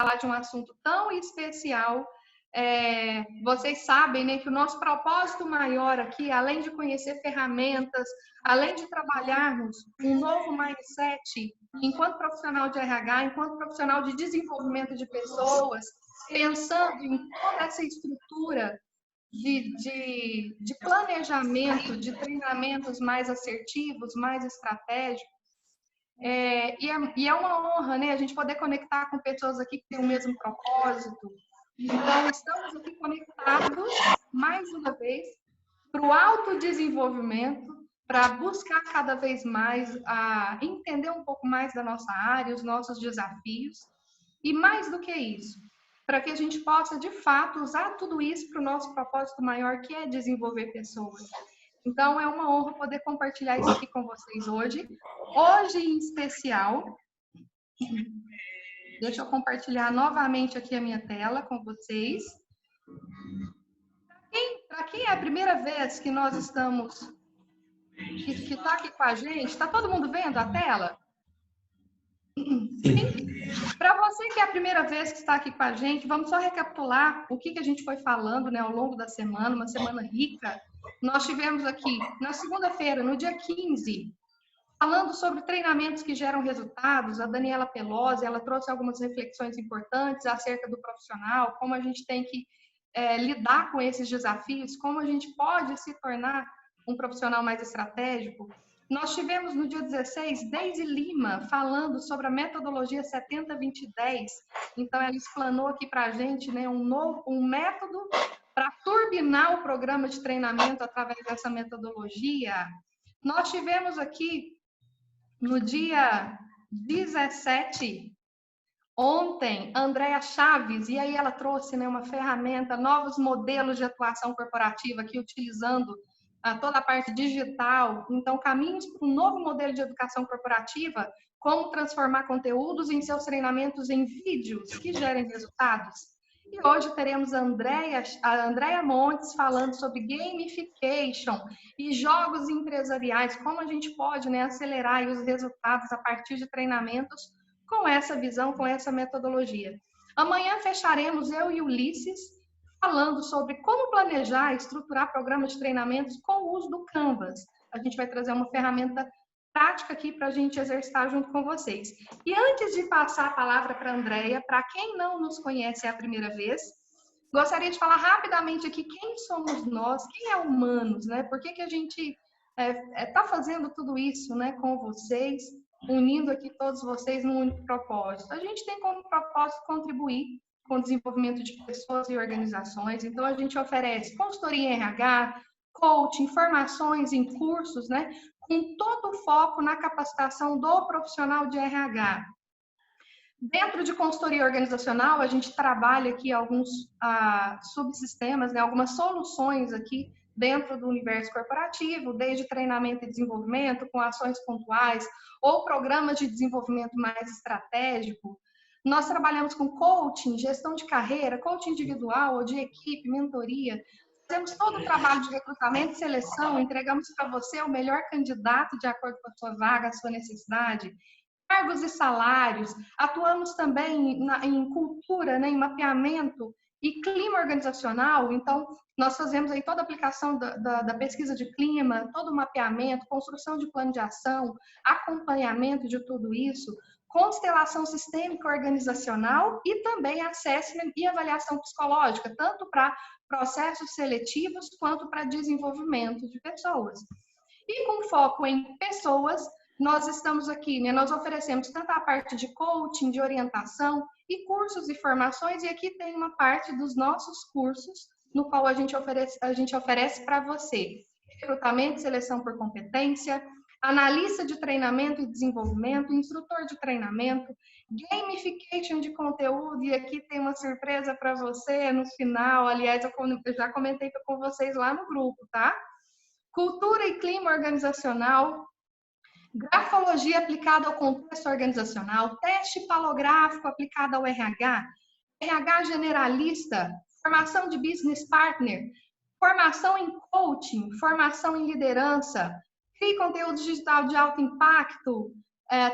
falar de um assunto tão especial. Vocês sabem, né, que o nosso propósito maior aqui, além de conhecer ferramentas, além de trabalharmos um novo mindset enquanto profissional de RH, enquanto profissional de desenvolvimento de pessoas, pensando em toda essa estrutura de planejamento, de treinamentos mais assertivos, mais estratégicos. E é uma honra, né, a gente poder conectar com pessoas aqui que têm o mesmo propósito. Então, estamos aqui conectados, mais uma vez, para o autodesenvolvimento, para buscar cada vez mais entender um pouco mais da nossa área, os nossos desafios, e mais do que isso, para que a gente possa, de fato, usar tudo isso para o nosso propósito maior, que é desenvolver pessoas. Então, é uma honra poder compartilhar isso aqui com vocês hoje. Hoje, em especial, deixa eu compartilhar novamente aqui a minha tela com vocês. Para quem é a primeira vez que nós estamos, que está aqui com a gente, está todo mundo vendo a tela? Sim. Para você que é a primeira vez que está aqui com a gente, vamos só recapitular o que a gente foi falando, né, ao longo da semana, uma semana rica. Nós tivemos aqui, na segunda-feira, no dia 15, falando sobre treinamentos que geram resultados. A Daniela Pelosi, ela trouxe algumas reflexões importantes acerca do profissional, como a gente tem que lidar com esses desafios, como a gente pode se tornar um profissional mais estratégico. Nós tivemos no dia 16, Deise Lima, falando sobre a metodologia 70-20-10. Então, ela explanou aqui para a gente, né, um método para turbinar o programa de treinamento através dessa metodologia. Nós tivemos aqui, no dia 17, ontem, Andréa Chaves, e aí ela trouxe, né, uma ferramenta, novos modelos de atuação corporativa aqui, utilizando toda a parte digital. Então, caminhos para um novo modelo de educação corporativa, como transformar conteúdos em seus treinamentos em vídeos que gerem resultados. E hoje teremos a Andréa Montes falando sobre gamification e jogos empresariais, como a gente pode, né, acelerar os resultados a partir de treinamentos com essa visão, com essa metodologia. Amanhã fecharemos eu e Ulisses falando sobre como planejar e estruturar programas de treinamentos com o uso do Canvas. A gente vai trazer uma ferramenta prática aqui para a gente exercitar junto com vocês. E antes de passar a palavra para a Andréa, para quem não nos conhece a primeira vez, gostaria de falar rapidamente aqui quem somos nós, quem é Humanos, né? Por que a gente está fazendo tudo isso, né, com vocês, unindo aqui todos vocês num único propósito. A gente tem como propósito contribuir com o desenvolvimento de pessoas e organizações. Então, a gente oferece consultoria em RH, coaching, formações em cursos, né, com todo o foco na capacitação do profissional de RH. Dentro de consultoria organizacional, a gente trabalha aqui alguns subsistemas, né, algumas soluções aqui dentro do universo corporativo, desde treinamento e desenvolvimento, com ações pontuais, ou programas de desenvolvimento mais estratégico. Nós trabalhamos com coaching, gestão de carreira, coaching individual ou de equipe, mentoria. Fazemos todo o trabalho de recrutamento e seleção, entregamos para você o melhor candidato de acordo com a sua vaga, a sua necessidade. Cargos e salários, atuamos também em cultura, né, em mapeamento e clima organizacional. Então, nós fazemos aí toda a aplicação da pesquisa de clima, todo o mapeamento, construção de plano de ação, acompanhamento de tudo isso, constelação sistêmica organizacional e também assessment e avaliação psicológica, tanto para processos seletivos quanto para desenvolvimento de pessoas. E com foco em pessoas, nós estamos aqui, né? Nós oferecemos tanto a parte de coaching, de orientação e cursos e formações, e aqui tem uma parte dos nossos cursos, no qual a gente oferece para você recrutamento e seleção por competência, analista de treinamento e desenvolvimento, instrutor de treinamento, gamification de conteúdo, e aqui tem uma surpresa para você no final. Aliás, eu já comentei com vocês lá no grupo, tá? Cultura e clima organizacional, grafologia aplicada ao contexto organizacional, teste palográfico aplicado ao RH, RH generalista, formação de business partner, formação em coaching, formação em liderança, crie conteúdo digital de alto impacto,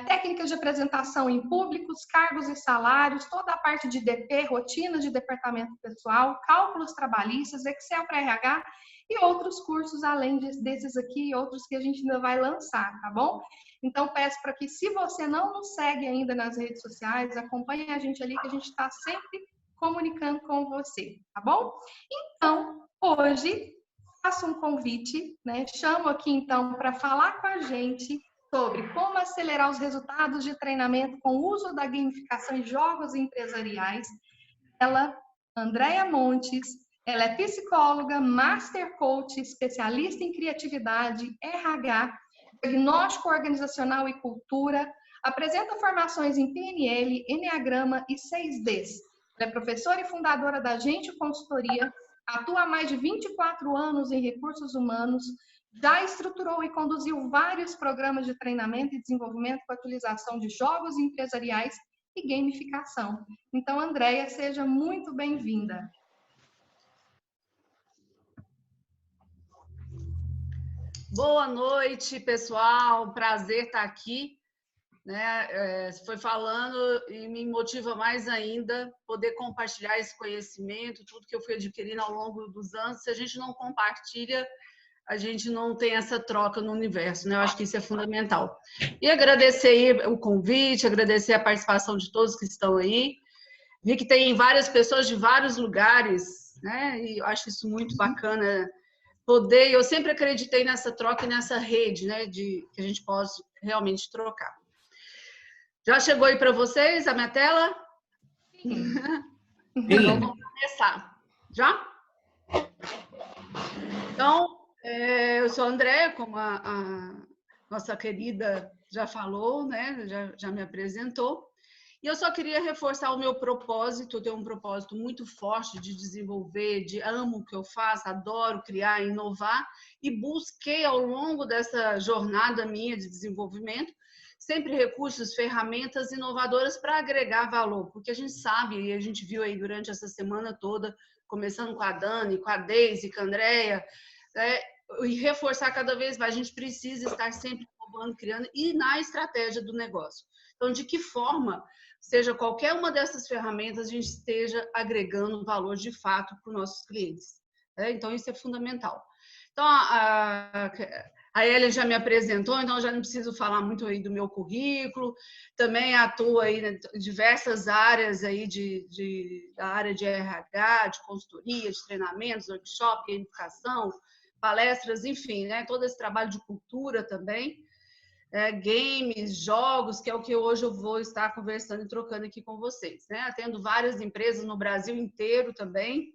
técnicas de apresentação em públicos, cargos e salários, toda a parte de DP, rotinas de departamento pessoal, cálculos trabalhistas, Excel para RH e outros cursos além desses aqui e outros que a gente ainda vai lançar, tá bom? Então, peço para que, se você não nos segue ainda nas redes sociais, acompanhe a gente ali, que a gente está sempre comunicando com você, tá bom? Então, hoje, faço um convite, né? Chamo aqui, então, para falar com a gente sobre como acelerar os resultados de treinamento com o uso da gamificação em jogos empresariais. Ela, Andréia Montes, ela é psicóloga, master coach, especialista em criatividade, RH, diagnóstico organizacional e cultura, apresenta formações em PNL, Enneagrama e 6Ds. Ela é professora e fundadora da Gente Consultoria, atua há mais de 24 anos em recursos humanos, já estruturou e conduziu vários programas de treinamento e desenvolvimento com a utilização de jogos empresariais e gamificação. Então, Andréia, seja muito bem-vinda. Boa noite, pessoal. Prazer estar aqui. Foi falando e me motiva mais ainda poder compartilhar esse conhecimento, tudo que eu fui adquirindo ao longo dos anos. Se a gente não compartilha, a gente não tem essa troca no universo, né? Eu acho que isso é fundamental. E agradecer aí o convite, agradecer a participação de todos que estão aí. Vi que tem várias pessoas de vários lugares, né? E eu acho isso muito bacana. Eu sempre acreditei nessa troca e nessa rede, né? Que a gente possa realmente trocar. Já chegou aí para vocês a minha tela? Sim. Então, vamos começar. Já? Então, eu sou a Andréia, como a nossa querida já falou, né? Já me apresentou. E eu só queria reforçar o meu propósito. Eu tenho um propósito muito forte de desenvolver, amo o que eu faço, adoro criar, inovar. E busquei, ao longo dessa jornada minha de desenvolvimento, sempre recursos, ferramentas inovadoras para agregar valor. Porque a gente sabe, e a gente viu aí durante essa semana toda, começando com a Dani, com a Deise, com a Andréia, e reforçar cada vez mais. A gente precisa estar sempre inovando, criando, e na estratégia do negócio. Então, de que forma, seja qualquer uma dessas ferramentas, a gente esteja agregando valor de fato para os nossos clientes. Então, isso é fundamental. Então, a Elia já me apresentou, então já não preciso falar muito aí do meu currículo. Também atuo aí em diversas áreas aí da área de RH, de consultoria, de treinamentos, workshop, gamificação, palestras, enfim, né? Todo esse trabalho de cultura também. Games, jogos, que é o que hoje eu vou estar conversando e trocando aqui com vocês, né? Atendo várias empresas no Brasil inteiro também.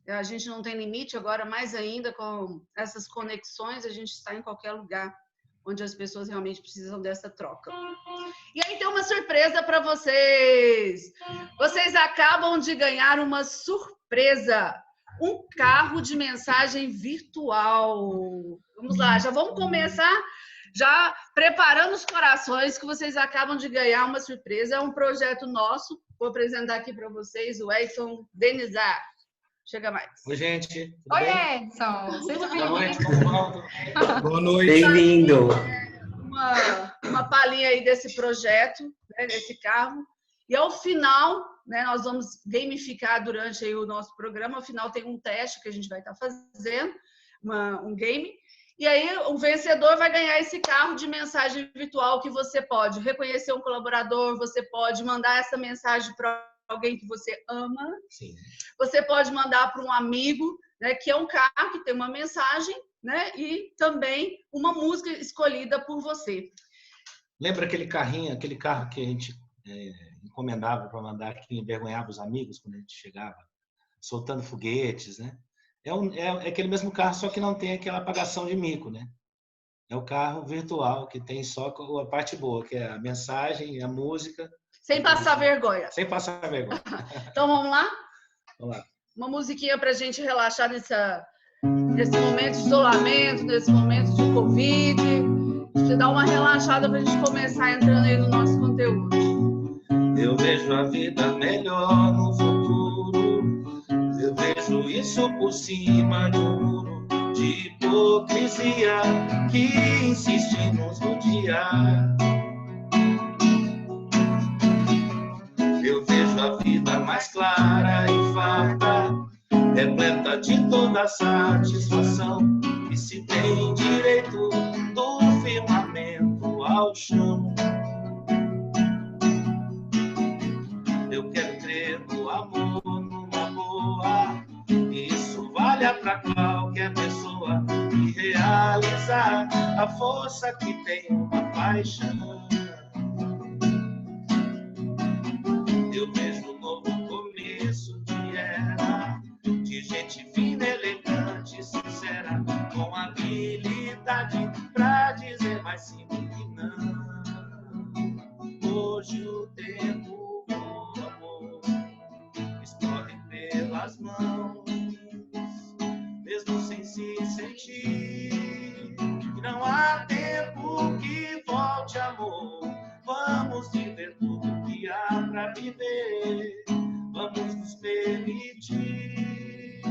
A gente não tem limite agora, mais ainda com essas conexões, a gente está em qualquer lugar onde as pessoas realmente precisam dessa troca. E aí tem uma surpresa para vocês. Vocês acabam de ganhar uma surpresa. Um carro de mensagem virtual. Vamos lá, já vamos começar já preparando os corações, que vocês acabam de ganhar uma surpresa. É um projeto nosso. Vou apresentar aqui para vocês o Edson Denizar. Chega mais. Oi, gente. Tudo Oi, bem? Edson. Seja bem-vindo. Boa noite, como vão? Boa noite. Bem-vindo. Uma palhinha aí desse projeto, né, desse carro. E ao final, né, nós vamos gamificar durante aí o nosso programa. Ao final tem um teste que a gente vai estar fazendo, um game. E aí o vencedor vai ganhar esse carro de mensagem virtual que você pode reconhecer um colaborador, você pode mandar essa mensagem para alguém que você ama. Sim. Você pode mandar para um amigo, né, que é um carro que tem uma mensagem, né, e também uma música escolhida por você. Lembra aquele carro que a gente encomendava para mandar, que envergonhava os amigos quando a gente chegava, soltando foguetes, né? É aquele mesmo carro, só que não tem aquela apagação de mico, né? É o carro virtual que tem só a parte boa, que é a mensagem, a música. Sem passar vergonha. Sem passar vergonha. Então vamos lá? Vamos lá. Uma musiquinha pra gente relaxar nesse momento de isolamento, nesse momento de Covid. Te dar uma relaxada pra gente começar entrando aí no nosso conteúdo. Eu vejo a vida melhor no futuro. Eu vejo isso por cima de um muro de hipocrisia que insiste em nos rodear. mais clara e farta, repleta de toda satisfação, e se tem direito do firmamento ao chão. Eu quero crer no amor, numa boa, isso vale pra qualquer pessoa, e realizar a força que tem uma paixão. Eu vejo um novo começo de era, de gente fina, elegante, sincera, com habilidade pra dizer mais sim do que não. Hoje o tempo voa, amor, escorre pelas mãos, mesmo sem se sentir. E não há tempo que volte, amor. Vamos viver tudo que há pra viver. Vamos nos permitir.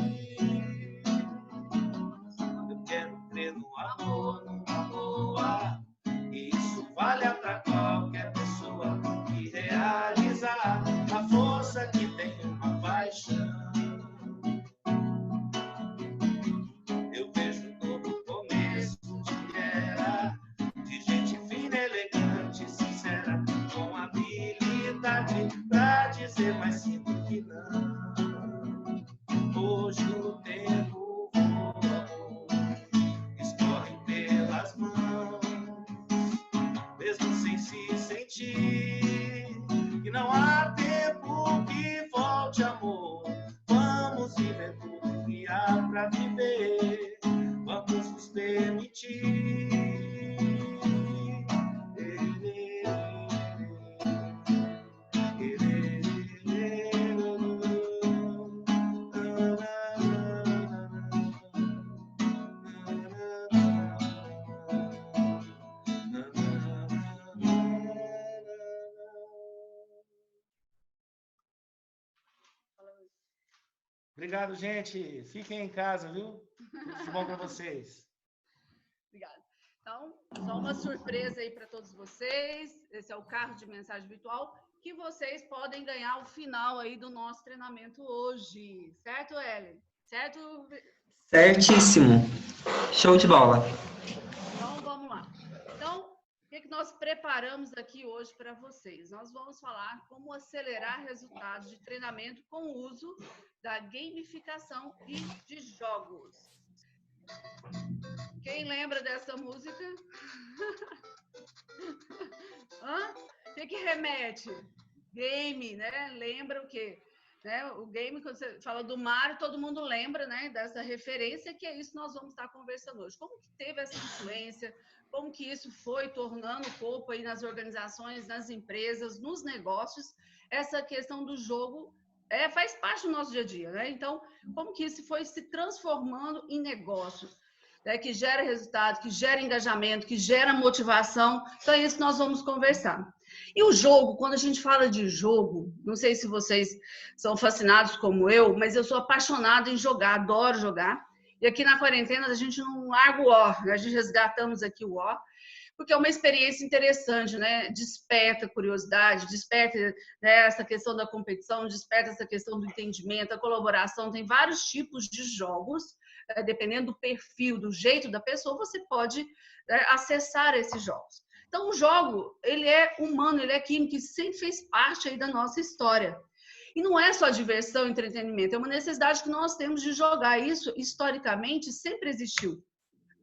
Eu quero crer no amor, numa boa. Isso vale pra qualquer pessoa, e realizar a força que tem uma paixão. Eu vejo um novo começo de era, de gente fina, elegante, sincera, com habilidade pra dizer mais sim do que não. Hoje o tempo voa, escorre pelas mãos, mesmo sem se sentir. E não há tempo que volte, amor. Vamos viver tudo que há pra viver. Vamos nos permitir. Obrigado, gente. Fiquem em casa, viu? Tudo de bom para vocês. Obrigada. Então, só uma surpresa aí para todos vocês. Esse é o carro de mensagem virtual que vocês podem ganhar ao final aí do nosso treinamento hoje. Certo, Ellen? Certo? Certíssimo. Show de bola. Então, vamos lá. Então, o que nós preparamos aqui hoje para vocês? Nós vamos falar como acelerar resultados de treinamento com o uso da gamificação e de jogos. Quem lembra dessa música? Hã? O que remete? Game, né? Lembra o quê? Né? O game, quando você fala do Mario, todo mundo lembra, né, dessa referência, que é isso que nós vamos estar conversando hoje. Como que teve essa influência, como que isso foi tornando o corpo aí nas organizações, nas empresas, nos negócios, essa questão do jogo faz parte do nosso dia a dia, né? Então, como que isso foi se transformando em negócio, né, que gera resultado, que gera engajamento, que gera motivação. Então, é isso que nós vamos conversar. E o jogo, quando a gente fala de jogo, não sei se vocês são fascinados como eu, mas eu sou apaixonada em jogar, adoro jogar. E aqui na quarentena a gente não larga o War, a gente resgatamos aqui o War, porque é uma experiência interessante, né? Desperta curiosidade, desperta, né, essa questão da competição, desperta essa questão do entendimento, a colaboração. Tem vários tipos de jogos, dependendo do perfil, do jeito da pessoa, você pode acessar esses jogos. Então, o jogo, ele é humano, ele é químico, que sempre fez parte aí da nossa história. E não é só diversão e entretenimento, é uma necessidade que nós temos de jogar. Isso, historicamente, sempre existiu.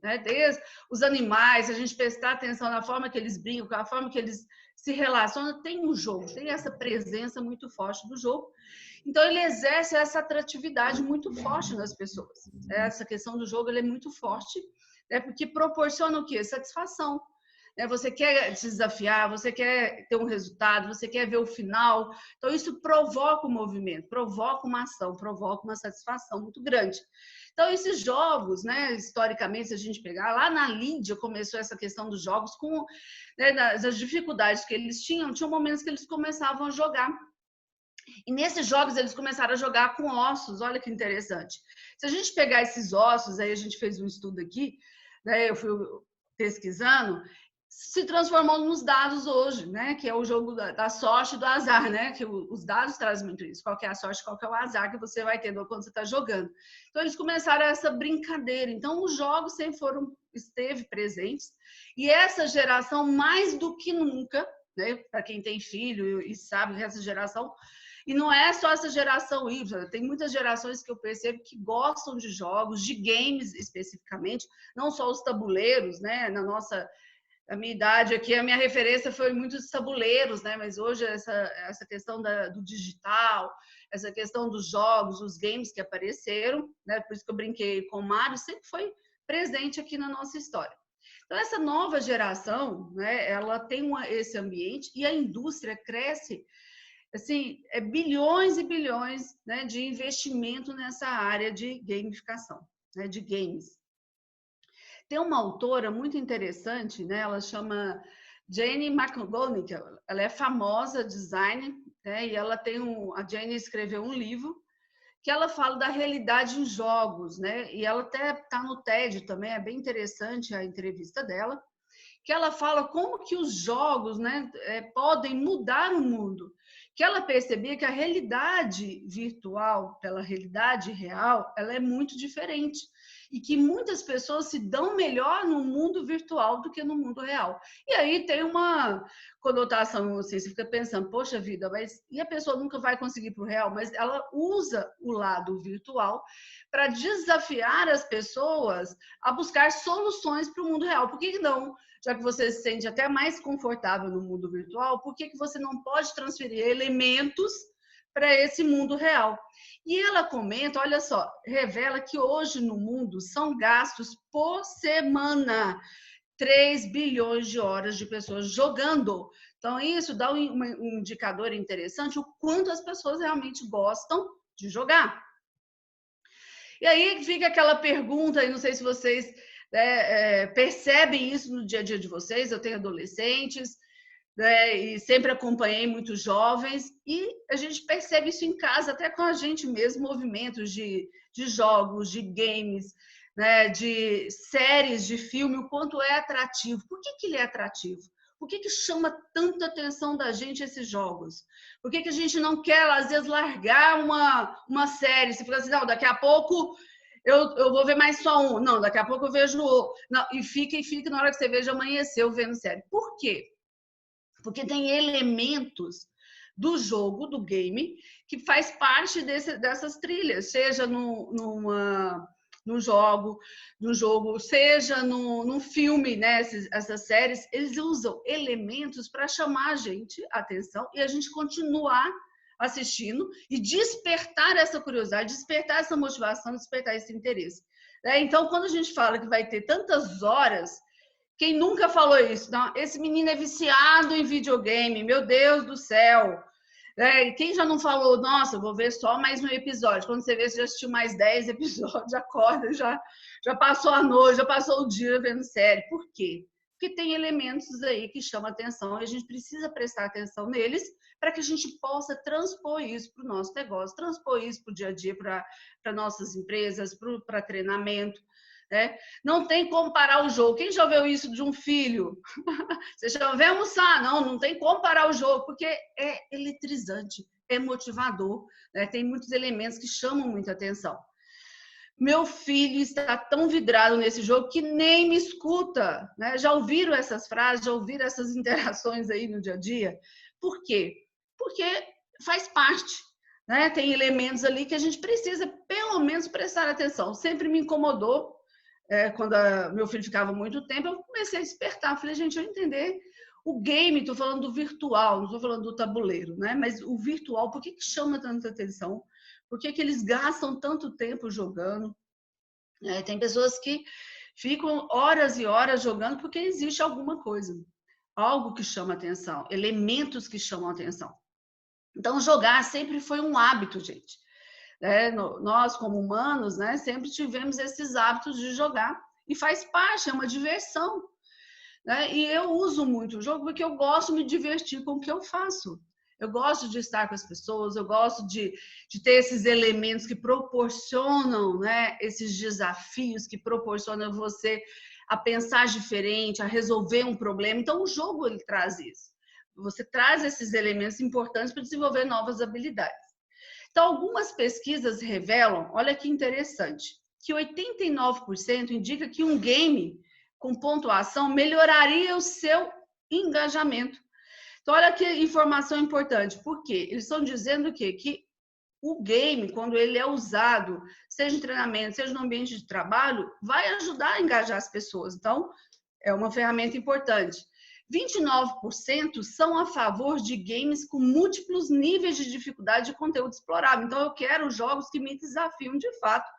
Né? Desde os animais, a gente prestar atenção na forma que eles brincam, na forma que eles se relacionam, tem um jogo, tem essa presença muito forte do jogo. Então, ele exerce essa atratividade muito forte nas pessoas. Essa questão do jogo ele é muito forte, né? Porque proporciona o quê? Satisfação. Você quer se desafiar, você quer ter um resultado, você quer ver o final. Então, isso provoca um movimento, provoca uma ação, provoca uma satisfação muito grande. Então, esses jogos, né, historicamente, se a gente pegar, lá na Lídia começou essa questão dos jogos com, né, as dificuldades que eles tinham momentos que eles começavam a jogar. E nesses jogos eles começaram a jogar com ossos, olha que interessante. Se a gente pegar esses ossos, aí a gente fez um estudo aqui, né, eu fui pesquisando, se transformou nos dados hoje, né? Que é o jogo da sorte e do azar, né? Que os dados trazem muito isso. Qual que é a sorte, qual que é o azar que você vai ter quando você está jogando. Então, eles começaram essa brincadeira. Então, os jogos sempre esteve presentes. E essa geração, mais do que nunca, né? Para quem tem filho e sabe que essa geração... E não é só essa geração híbrida, tem muitas gerações que eu percebo que gostam de jogos, de games especificamente, não só os tabuleiros, né? A minha idade aqui, a minha referência foi muito dos tabuleiros, né? Mas hoje essa questão do digital, essa questão dos jogos, os games que apareceram, né? Por isso que eu brinquei com o Mário, sempre foi presente aqui na nossa história. Então, essa nova geração, né? Ela tem esse ambiente e a indústria cresce, assim, bilhões e bilhões, né? De investimento nessa área de gamificação, né? De games. Tem uma autora muito interessante, né? Ela chama Jenny McGonigal, ela é famosa designer, né? E ela a Jenny escreveu um livro que ela fala da realidade em jogos, né? E ela até está no TED também, é bem interessante a entrevista dela, que ela fala como que os jogos, né, podem mudar o mundo. Que ela percebia que a realidade virtual pela realidade real, ela é muito diferente. E que muitas pessoas se dão melhor no mundo virtual do que no mundo real. E aí tem uma conotação, assim, você fica pensando, poxa vida, mas e a pessoa nunca vai conseguir para o real? Mas ela usa o lado virtual para desafiar as pessoas a buscar soluções para o mundo real. Por que não? Já que você se sente até mais confortável no mundo virtual, por que você não pode transferir elementos para esse mundo real? E ela comenta, olha só, revela que hoje no mundo são gastos por semana 3 bilhões de horas de pessoas jogando. Então, isso dá um indicador interessante, o quanto as pessoas realmente gostam de jogar. E aí fica aquela pergunta, e não sei se vocês percebem isso no dia a dia de vocês. Eu tenho adolescentes, né, e sempre acompanhei muitos jovens, e a gente percebe isso em casa, até com a gente mesmo, movimentos de jogos, de games, né, de séries, de filme, o quanto é atrativo. Por que ele é atrativo? Por que chama tanta atenção da gente esses jogos? Por que a gente não quer, às vezes, largar uma série? Você fica assim, não, daqui a pouco eu vou ver mais só um. Não, daqui a pouco eu vejo o... Não, e fica, na hora que você veja, amanheceu vendo série. Por quê? Porque tem elementos do jogo, do game, que faz parte dessas trilhas, seja no jogo, seja num filme, né? Essas séries, eles usam elementos para chamar a gente a atenção e a gente continuar assistindo e despertar essa curiosidade, despertar essa motivação, despertar esse interesse. Então, quando a gente fala que vai ter tantas horas, quem nunca falou isso? Não, esse menino é viciado em videogame, meu Deus do céu. Quem já não falou, nossa, vou ver só mais um episódio. Quando você vê, você já assistiu mais 10 episódios, acorda, já passou a noite, já passou o dia vendo série. Por quê? Porque tem elementos aí que chamam atenção e a gente precisa prestar atenção neles para que a gente possa transpor isso para o nosso negócio, transpor isso para o dia a dia, para nossas empresas, para treinamento. Não tem como parar o jogo. Quem já ouviu isso de um filho? Você já vem almoçar? Não tem como parar o jogo, porque é eletrizante, é motivador, tem muitos elementos que chamam muita atenção. Meu filho está tão vidrado nesse jogo que nem me escuta. Já ouviram essas frases, já ouviram essas interações aí no dia a dia? Por quê? Porque faz parte. Tem elementos ali que a gente precisa, pelo menos, prestar atenção. Sempre me incomodou. Quando meu filho ficava muito tempo, eu comecei a despertar. Falei, gente, eu entender o game, estou falando do virtual, não estou falando do tabuleiro, né? Mas o virtual, por que chama tanta atenção? Por que eles gastam tanto tempo jogando? Tem pessoas que ficam horas e horas jogando porque existe alguma coisa, algo que chama atenção, elementos que chamam atenção. Então, jogar sempre foi um hábito, gente. Nós, como humanos, sempre tivemos esses hábitos de jogar e faz parte, é uma diversão. E eu uso muito o jogo porque eu gosto de me divertir com o que eu faço. Eu gosto de estar com as pessoas, eu gosto de ter esses elementos que proporcionam, esses desafios, que proporcionam você a pensar diferente, a resolver um problema. Então, o jogo ele traz isso. Você traz esses elementos importantes para desenvolver novas habilidades. Então, algumas pesquisas revelam, olha que interessante, que 89% indica que um game com pontuação melhoraria o seu engajamento. Então, olha que informação importante. Por quê? Eles estão dizendo o quê? Que o game, quando ele é usado, seja em treinamento, seja no ambiente de trabalho, vai ajudar a engajar as pessoas. Então, é uma ferramenta importante. 29% são a favor de games com múltiplos níveis de dificuldade de conteúdo explorável. Então, eu quero jogos que me desafiam de fato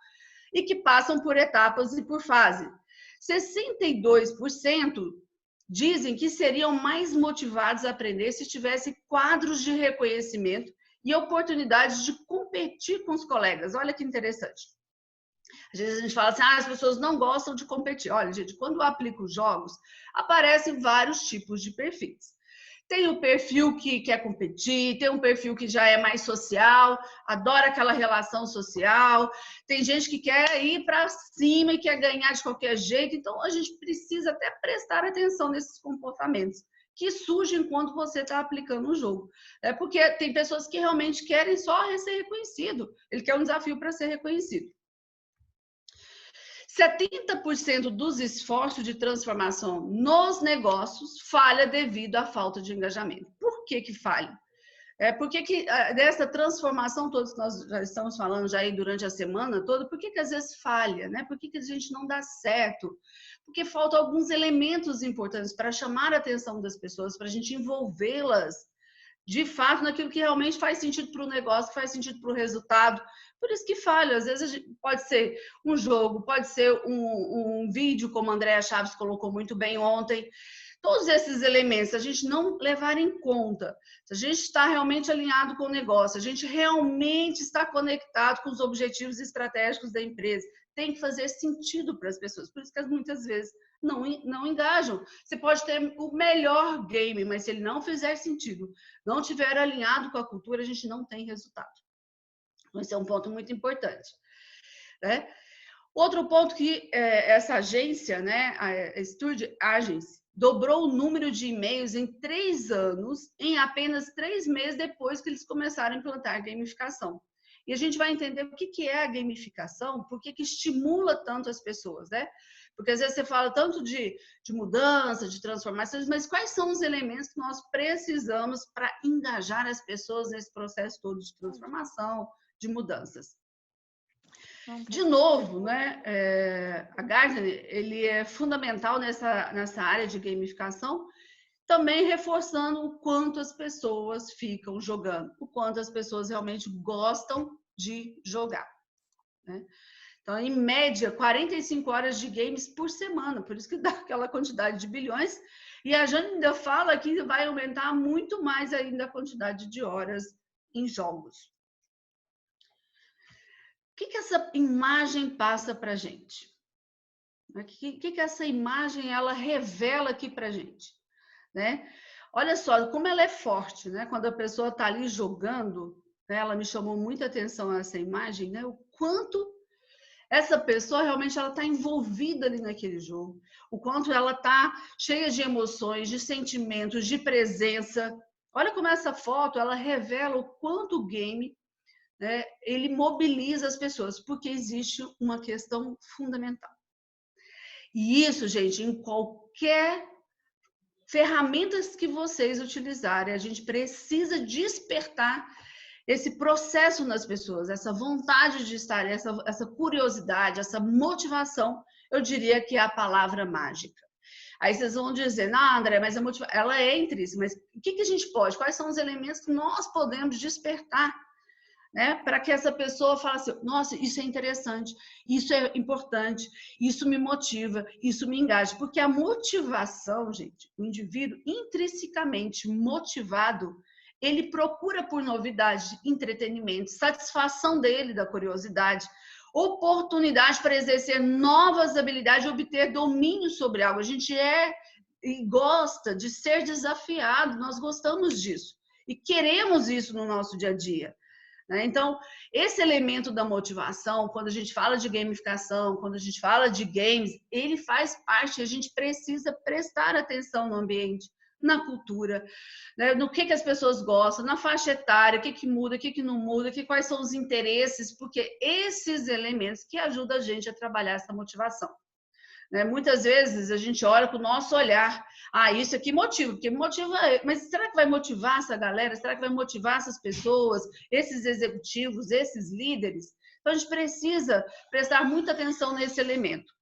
e que passam por etapas e por fase. 62% dizem que seriam mais motivados a aprender se tivesse quadros de reconhecimento e oportunidades de competir com os colegas. Olha que interessante. Às vezes a gente fala assim, as pessoas não gostam de competir. Olha, gente, quando eu aplico jogos, aparecem vários tipos de perfis. Tem o perfil que quer competir, tem um perfil que já é mais social, adora aquela relação social, tem gente que quer ir para cima e quer ganhar de qualquer jeito. Então, a gente precisa até prestar atenção nesses comportamentos que surgem quando você está aplicando o jogo. É porque tem pessoas que realmente querem só ser reconhecido. Ele quer um desafio para ser reconhecido. 70% dos esforços de transformação nos negócios falha devido à falta de engajamento. Por que falha? Porque dessa transformação toda que nós já estamos falando já aí durante a semana toda, por que às vezes falha, né? Por que a gente não dá certo? Porque faltam alguns elementos importantes para chamar a atenção das pessoas, para a gente envolvê-las de fato naquilo que realmente faz sentido para o negócio, que faz sentido para o resultado. Por isso que falha. Às vezes pode ser um jogo, pode ser um vídeo, como a Andréa Chaves colocou muito bem ontem. Todos esses elementos, a gente não levar em conta, se a gente está realmente alinhado com o negócio, a gente realmente está conectado com os objetivos estratégicos da empresa, tem que fazer sentido para as pessoas. Por isso que muitas vezes não engajam. Você pode ter o melhor game, mas se ele não fizer sentido, não estiver alinhado com a cultura, a gente não tem resultado. Esse é um ponto muito importante, né? Outro ponto que essa agência, né, a Sturge Agency, dobrou o número de e-mails em 3 anos, em apenas 3 meses depois que eles começaram a implantar gamificação. E a gente vai entender o que é a gamificação, por que estimula tanto as pessoas, né? Porque às vezes você fala tanto de mudança, de transformações, mas quais são os elementos que nós precisamos para engajar as pessoas nesse processo todo de transformação, de mudanças? De novo, né, a Gartner, ele é fundamental nessa área de gamificação, também reforçando o quanto as pessoas ficam jogando, o quanto as pessoas realmente gostam de jogar, né? Então, em média, 45 horas de games por semana, por isso que dá aquela quantidade de bilhões, e a Jane ainda fala que vai aumentar muito mais ainda a quantidade de horas em jogos. O que essa imagem passa para a gente? O que essa imagem ela revela aqui para a gente? Né? Olha só como ela é forte, né? Quando a pessoa está ali jogando, né? Ela me chamou muita atenção essa imagem, né? O quanto essa pessoa realmente ela está envolvida ali naquele jogo, o quanto ela está cheia de emoções, de sentimentos, de presença. Olha como essa foto ela revela o quanto o game, né, ele mobiliza as pessoas, porque existe uma questão fundamental. E isso, gente, em qualquer ferramentas que vocês utilizarem, a gente precisa despertar esse processo nas pessoas, essa vontade de estar, essa curiosidade, essa motivação, eu diria que é a palavra mágica. Aí vocês vão dizer, não, André, mas ela é intrínseca, mas o que a gente pode? Quais são os elementos que nós podemos despertar, né, para que essa pessoa fale assim, nossa, isso é interessante, isso é importante, isso me motiva, isso me engaja. Porque a motivação, gente, o indivíduo intrinsecamente motivado, ele procura por novidade, entretenimento, satisfação dele da curiosidade, oportunidade para exercer novas habilidades e obter domínio sobre algo. A gente e gosta de ser desafiado, nós gostamos disso e queremos isso no nosso dia a dia. né? Então, esse elemento da motivação, quando a gente fala de gamificação, quando a gente fala de games, ele faz parte, a gente precisa prestar atenção no ambiente, na cultura, né? No que as pessoas gostam, na faixa etária, o que muda, o que não muda, quais são os interesses, porque esses elementos que ajudam a gente a trabalhar essa motivação. Né? Muitas vezes a gente olha com o nosso olhar, isso aqui motiva, porque motiva, mas será que vai motivar essa galera? Será que vai motivar essas pessoas, esses executivos, esses líderes? Então a gente precisa prestar muita atenção nesse elemento.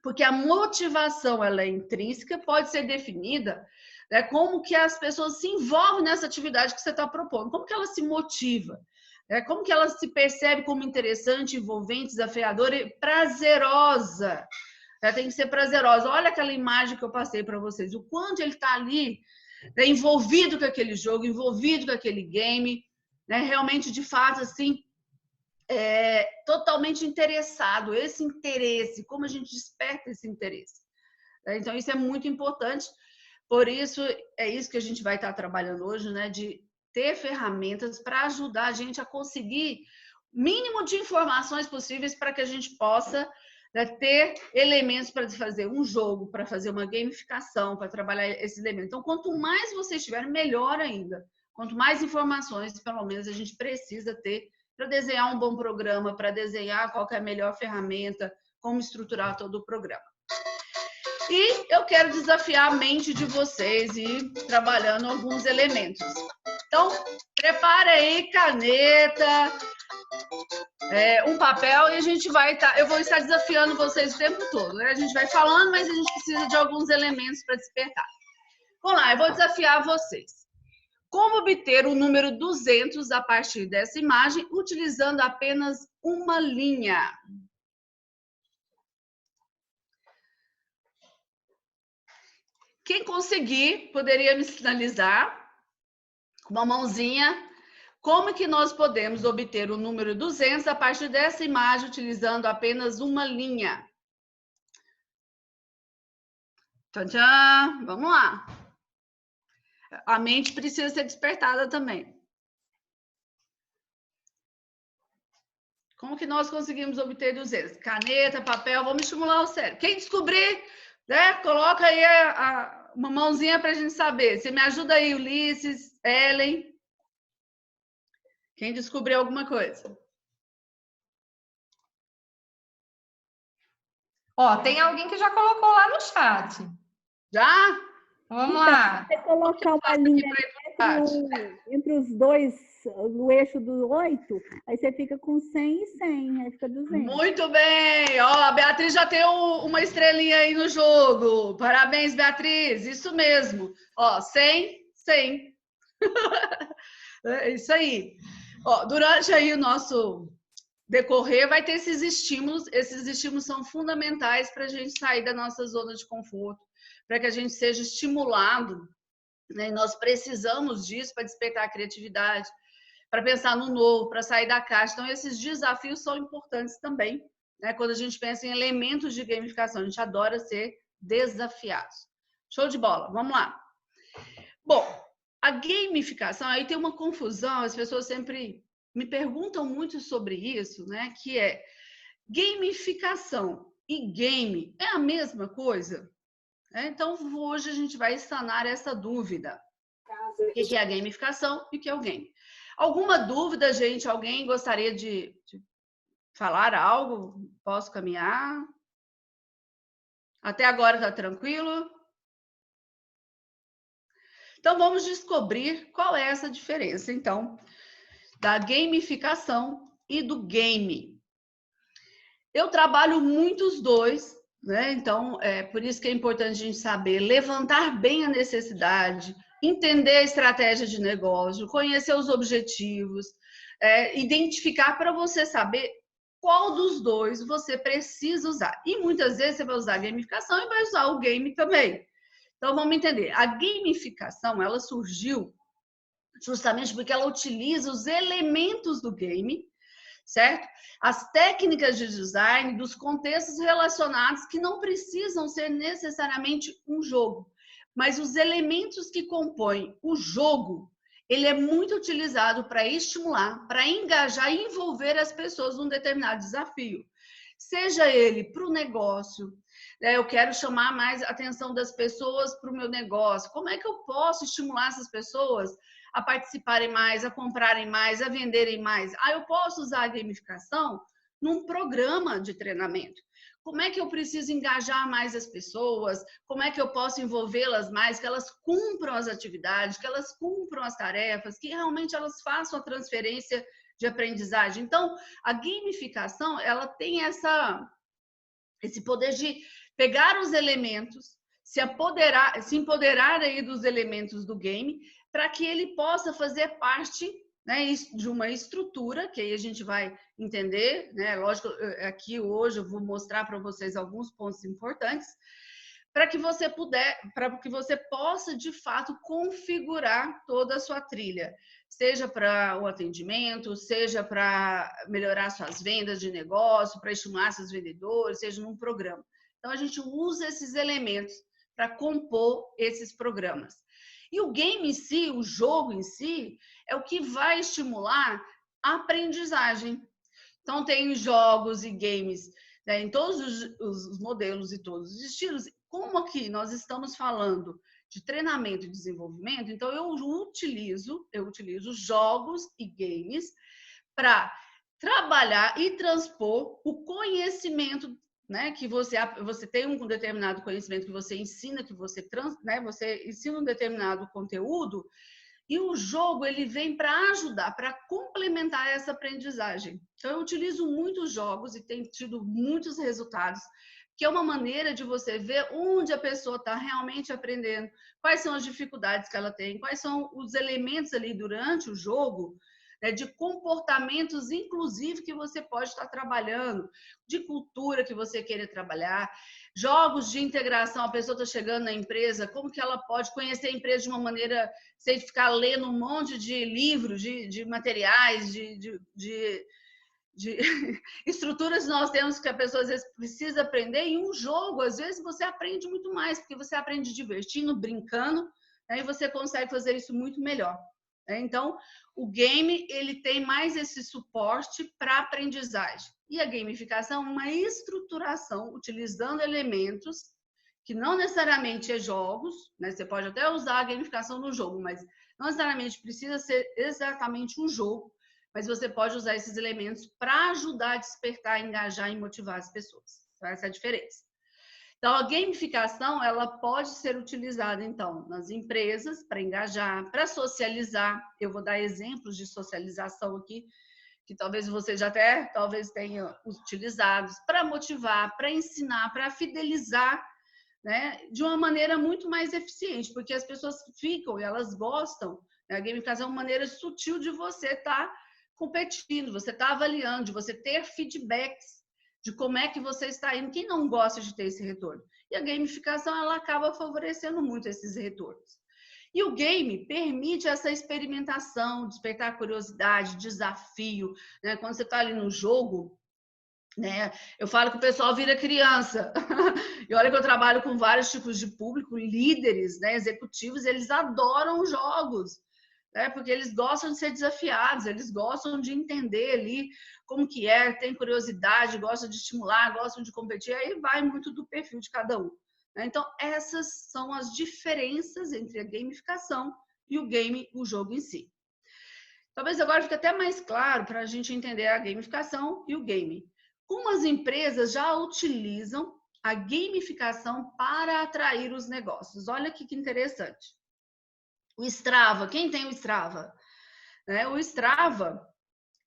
Porque a motivação, ela é intrínseca, pode ser definida, né, como que as pessoas se envolvem nessa atividade que você está propondo, como que ela se motiva, né, como que ela se percebe como interessante, envolvente, desafiadora e prazerosa. Tem que ser prazerosa. Olha aquela imagem que eu passei para vocês, o quanto ele está ali, né, envolvido com aquele jogo, envolvido com aquele game, né, realmente, de fato, assim, totalmente interessado, esse interesse, como a gente desperta esse interesse. Então, isso é muito importante, por isso, é isso que a gente vai estar trabalhando hoje, né? De ter ferramentas para ajudar a gente a conseguir o mínimo de informações possíveis para que a gente possa, né, ter elementos para fazer um jogo, para fazer uma gamificação, para trabalhar esses elementos. Então, quanto mais vocês tiverem, melhor ainda. Quanto mais informações, pelo menos, a gente precisa ter para desenhar um bom programa, para desenhar qual que é a melhor ferramenta, como estruturar todo o programa. E eu quero desafiar a mente de vocês e ir trabalhando alguns elementos. Então, prepare aí caneta, um papel, e a gente vai eu vou estar desafiando vocês o tempo todo, né? A gente vai falando, mas a gente precisa de alguns elementos para despertar. Vamos lá, eu vou desafiar vocês. Como obter o número 200 a partir dessa imagem, utilizando apenas uma linha? Quem conseguir, poderia me sinalizar com uma mãozinha, como que nós podemos obter o número 200 a partir dessa imagem, utilizando apenas uma linha? Tchan, tchan, vamos lá. A mente precisa ser despertada também. Como que nós conseguimos obter 200? Caneta, papel, vamos estimular o cérebro. Quem descobrir, né, coloca aí uma mãozinha para a gente saber. Você me ajuda aí, Ulisses, Ellen. Quem descobrir alguma coisa? Tem alguém que já colocou lá no chat. Já? Vamos então, lá. Você colocar uma linha entre os dois, no eixo do 8, aí você fica com 100 e 100, aí fica 200. Muito bem! A Beatriz já tem uma estrelinha aí no jogo. Parabéns, Beatriz! Isso mesmo. 100, 100. É isso aí. Durante aí o nosso decorrer, vai ter esses estímulos. Esses estímulos são fundamentais para a gente sair da nossa zona de conforto, para que a gente seja estimulado, né? E nós precisamos disso para despertar a criatividade, para pensar no novo, para sair da caixa. Então, esses desafios são importantes também, né? Quando a gente pensa em elementos de gamificação, a gente adora ser desafiados. Show de bola, vamos lá. Bom, a gamificação, aí tem uma confusão, as pessoas sempre me perguntam muito sobre isso, né? Que é gamificação e game é a mesma coisa? Então, hoje a gente vai sanar essa dúvida. O que é a gamificação e o que é o game? Alguma dúvida, gente? Alguém gostaria de falar algo? Posso caminhar? Até agora está tranquilo? Então, vamos descobrir qual é essa diferença, então, da gamificação e do game. Eu trabalho muito os dois, né? Então, por isso que é importante a gente saber levantar bem a necessidade, entender a estratégia de negócio, conhecer os objetivos, identificar para você saber qual dos dois você precisa usar. E muitas vezes você vai usar a gamificação e vai usar o game também. Então, vamos entender. A gamificação, ela surgiu justamente porque ela utiliza os elementos do game, certo? As técnicas de design dos contextos relacionados que não precisam ser necessariamente um jogo, mas os elementos que compõem o jogo, ele é muito utilizado para estimular, para engajar e envolver as pessoas num determinado desafio. Seja ele para o negócio, né? Eu quero chamar mais a atenção das pessoas para o meu negócio. Como é que eu posso estimular essas pessoas a participarem mais, a comprarem mais, a venderem mais? Eu posso usar a gamificação num programa de treinamento. Como é que eu preciso engajar mais as pessoas? Como é que eu posso envolvê-las mais, que elas cumpram as atividades, que elas cumpram as tarefas, que realmente elas façam a transferência de aprendizagem? Então, a gamificação, ela tem esse poder de pegar os elementos, se empoderar aí dos elementos do game, para que ele possa fazer parte, né, de uma estrutura, que aí a gente vai entender, né? Lógico, aqui hoje eu vou mostrar para vocês alguns pontos importantes, para que você possa, de fato, configurar toda a sua trilha, seja para o atendimento, seja para melhorar suas vendas de negócio, para estimular seus vendedores, seja num programa. Então, a gente usa esses elementos para compor esses programas. E o game em si, o jogo em si, é o que vai estimular a aprendizagem. Então, tem jogos e games, né, em todos os modelos e todos os estilos. Como aqui nós estamos falando de treinamento e desenvolvimento, então eu utilizo jogos e games para trabalhar e transpor o conhecimento, né, que você tem um determinado conhecimento que você ensina, que você ensina um determinado conteúdo, e o jogo ele vem para ajudar, para complementar essa aprendizagem. Então eu utilizo muitos jogos e tenho tido muitos resultados, que é uma maneira de você ver onde a pessoa está realmente aprendendo, quais são as dificuldades que ela tem, quais são os elementos ali durante o jogo, né, de comportamentos, inclusive, que você pode estar trabalhando, de cultura que você queira trabalhar, jogos de integração, a pessoa está chegando na empresa, como que ela pode conhecer a empresa de uma maneira, sem ficar lendo um monte de livros, de materiais, de estruturas que nós temos que a pessoa às vezes precisa aprender. Em um jogo, às vezes você aprende muito mais, porque você aprende divertindo, brincando, né, e você consegue fazer isso muito melhor. Então, o game ele tem mais esse suporte para aprendizagem. E a gamificação é uma estruturação utilizando elementos que não necessariamente é jogos, né? Você pode até usar a gamificação no jogo, mas não necessariamente precisa ser exatamente um jogo, mas você pode usar esses elementos para ajudar a despertar, engajar e motivar as pessoas. Então, essa é a diferença. Então, a gamificação, ela pode ser utilizada, então, nas empresas para engajar, para socializar. Eu vou dar exemplos de socialização aqui, que talvez vocês já talvez tenham utilizados, para motivar, para ensinar, para fidelizar, né, de uma maneira muito mais eficiente, porque as pessoas ficam e elas gostam. Né? A gamificação é uma maneira sutil de você estar competindo, você estar avaliando, de você ter feedbacks de como é que você está indo. Quem não gosta de ter esse retorno? E a gamificação, ela acaba favorecendo muito esses retornos. E o game permite essa experimentação, despertar curiosidade, desafio. Né? Quando você está ali no jogo, né? Eu falo que o pessoal vira criança. E olha que eu trabalho com vários tipos de público, líderes, né, executivos, eles adoram jogos. Né? Porque eles gostam de ser desafiados, eles gostam de entender ali como que é, tem curiosidade, gostam de estimular, gostam de competir, aí vai muito do perfil de cada um. Né? Então, essas são as diferenças entre a gamificação e o game, o jogo em si. Talvez agora fique até mais claro para a gente entender a gamificação e o game. Como as empresas já utilizam a gamificação para atrair os negócios. Olha que interessante. O Strava, quem tem o Strava? O Strava,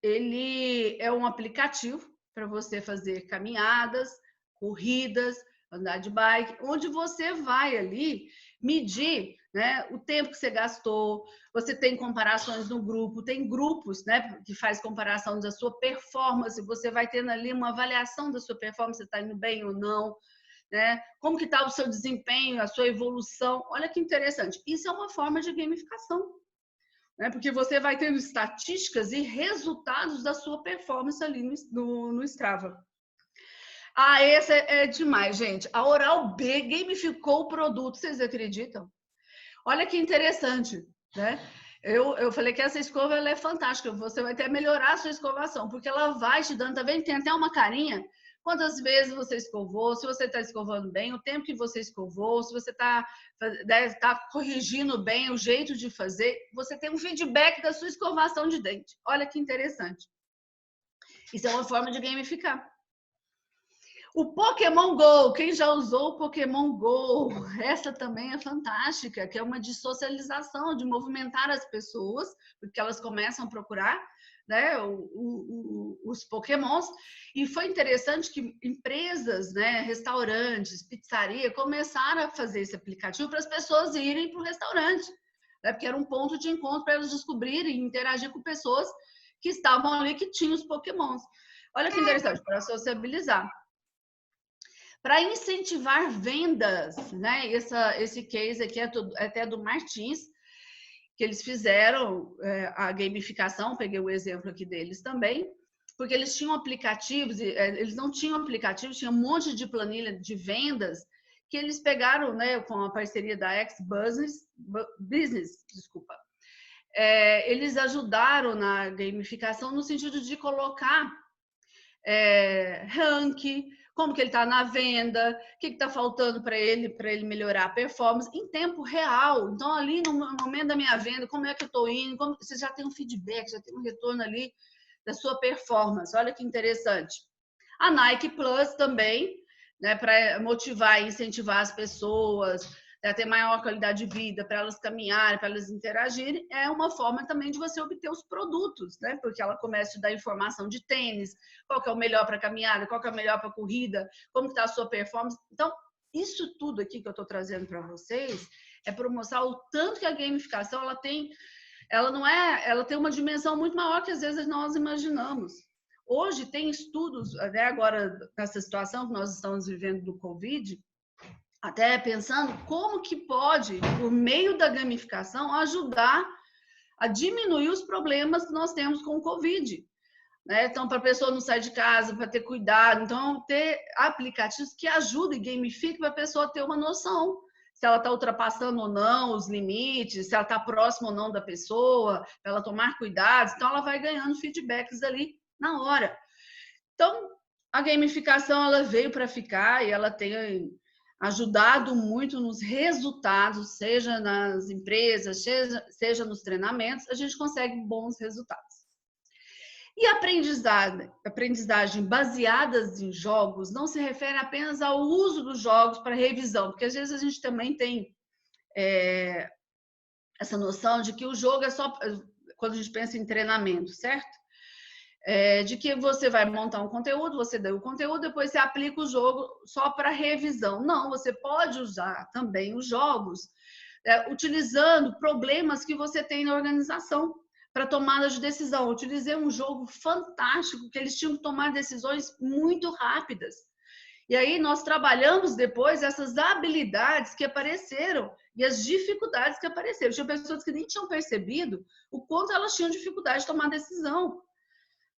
ele é um aplicativo para você fazer caminhadas, corridas, andar de bike, onde você vai ali medir, né, o tempo que você gastou. Você tem comparações no grupo, tem grupos, né, que faz comparação da sua performance, você vai tendo ali uma avaliação da sua performance, se está indo bem ou não. Né? Como que está o seu desempenho, a sua evolução. Olha que interessante. Isso é uma forma de gamificação, né? Porque você vai tendo estatísticas e resultados da sua performance ali no Strava. Esse é demais, gente. A Oral-B gamificou o produto, vocês acreditam? Olha que interessante, né? Eu falei que essa escova ela é fantástica, você vai até melhorar a sua escovação, porque ela vai te dando, tá vendo? Tem até uma carinha. Quantas vezes você escovou, se você está escovando bem, o tempo que você escovou, se você está corrigindo bem o jeito de fazer, você tem um feedback da sua escovação de dente. Olha que interessante. Isso é uma forma de gamificar. O Pokémon Go, quem já usou o Pokémon Go? Essa também é fantástica, que é uma de socialização, de movimentar as pessoas, porque elas começam a procurar, né, os Pokémons. E foi interessante que empresas, né, restaurantes, pizzaria, começaram a fazer esse aplicativo para as pessoas irem para o restaurante, né, porque era um ponto de encontro para elas descobrirem e interagir com pessoas que estavam ali, que tinham os Pokémons. Olha que interessante, para sociabilizar. Para incentivar vendas, né? Esse case aqui é até do Martins, que eles fizeram a gamificação, peguei o exemplo aqui deles também, porque eles tinham aplicativos, eles não tinham aplicativos, tinha um monte de planilha de vendas que eles pegaram, né, com a parceria da X-Business, desculpa. Eles ajudaram na gamificação no sentido de colocar ranking, como que ele está na venda, o que está faltando para ele melhorar a performance em tempo real. Então, ali no momento da minha venda, como é que eu estou indo, você já tem um feedback, já tem um retorno ali da sua performance. Olha que interessante. A Nike Plus também, né, para motivar e incentivar as pessoas a ter maior qualidade de vida, para elas caminharem, para elas interagirem, é uma forma também de você obter os produtos, né? Porque ela começa a te dar informação de tênis, qual que é o melhor para caminhada, qual que é o melhor para corrida, como está a sua performance. Então, isso tudo aqui que eu estou trazendo para vocês é para mostrar o tanto que a gamificação ela tem uma dimensão muito maior que às vezes nós imaginamos. Hoje tem estudos, até agora nessa situação que nós estamos vivendo do Covid, até pensando como que pode, por meio da gamificação, ajudar a diminuir os problemas que nós temos com o Covid. Né? Então, para a pessoa não sair de casa, para ter cuidado. Então, ter aplicativos que ajudem e gamifiquem para a pessoa ter uma noção se ela está ultrapassando ou não os limites, se ela está próxima ou não da pessoa, para ela tomar cuidados. Então, ela vai ganhando feedbacks ali na hora. Então, a gamificação ela veio para ficar e ela tem ajudado muito nos resultados, seja nas empresas, seja nos treinamentos, a gente consegue bons resultados. E aprendizagem baseadas em jogos não se refere apenas ao uso dos jogos para revisão, porque às vezes a gente também tem essa noção de que o jogo é só quando a gente pensa em treinamento, certo? De que você vai montar um conteúdo, você dá o conteúdo, depois você aplica o jogo só para revisão. Não, você pode usar também os jogos utilizando problemas que você tem na organização para tomada de decisão. Eu utilizei um jogo fantástico que eles tinham que tomar decisões muito rápidas. E aí nós trabalhamos depois essas habilidades que apareceram e as dificuldades que apareceram. Tinha pessoas que nem tinham percebido o quanto elas tinham dificuldade de tomar decisão.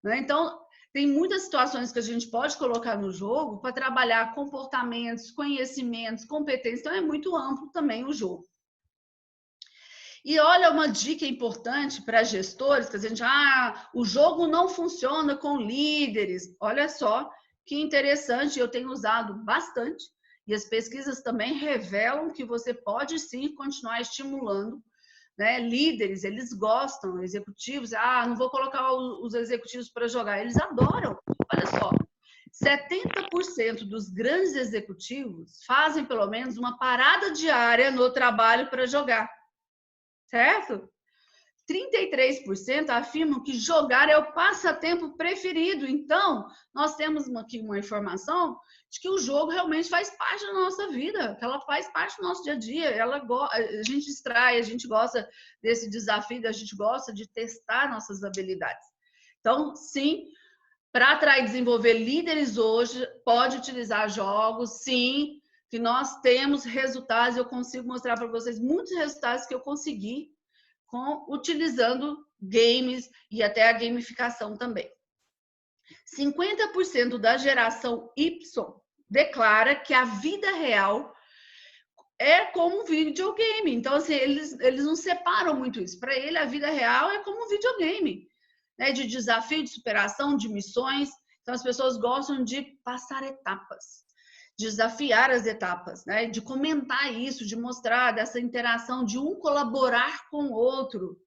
Então, tem muitas situações que a gente pode colocar no jogo para trabalhar comportamentos, conhecimentos, competências. Então, é muito amplo também o jogo. E olha uma dica importante para gestores, que a gente, o jogo não funciona com líderes. Olha só que interessante, eu tenho usado bastante. E as pesquisas também revelam que você pode sim continuar estimulando, né? Líderes, eles gostam, executivos, não vou colocar os executivos para jogar, eles adoram. Olha só, 70% dos grandes executivos fazem pelo menos uma parada diária no trabalho para jogar, certo? 33% afirmam que jogar é o passatempo preferido. Então, nós temos aqui uma informação de que o jogo realmente faz parte da nossa vida, que ela faz parte do nosso dia a dia. A gente distrai, a gente gosta desse desafio, a gente gosta de testar nossas habilidades. Então, sim, para atrair e desenvolver líderes hoje, pode utilizar jogos, sim, que nós temos resultados. Eu consigo mostrar para vocês muitos resultados que eu consegui utilizando games e até a gamificação também. 50% da geração Y declara que a vida real é como um videogame. Então, assim, eles não separam muito isso. Para ele, a vida real é como um videogame, né? De desafio, de superação, de missões. Então, as pessoas gostam de passar etapas, desafiar as etapas, né? De comentar isso, de mostrar dessa interação, de um colaborar com o outro.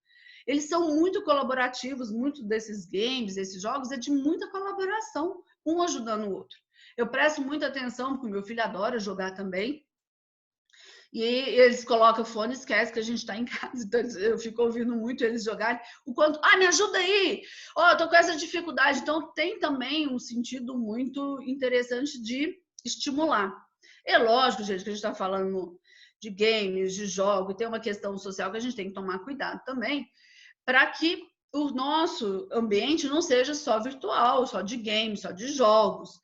Eles são muito colaborativos, muito desses games, esses jogos, é de muita colaboração, um ajudando o outro. Eu presto muita atenção, porque o meu filho adora jogar também. E eles colocam o fone e esquecem que a gente está em casa. Então, eu fico ouvindo muito eles jogarem. O quanto, me ajuda aí! Eu tô com essa dificuldade. Então, tem também um sentido muito interessante de estimular. É lógico, gente, que a gente está falando de games, de jogos, tem uma questão social que a gente tem que tomar cuidado também, para que o nosso ambiente não seja só virtual, só de games, só de jogos.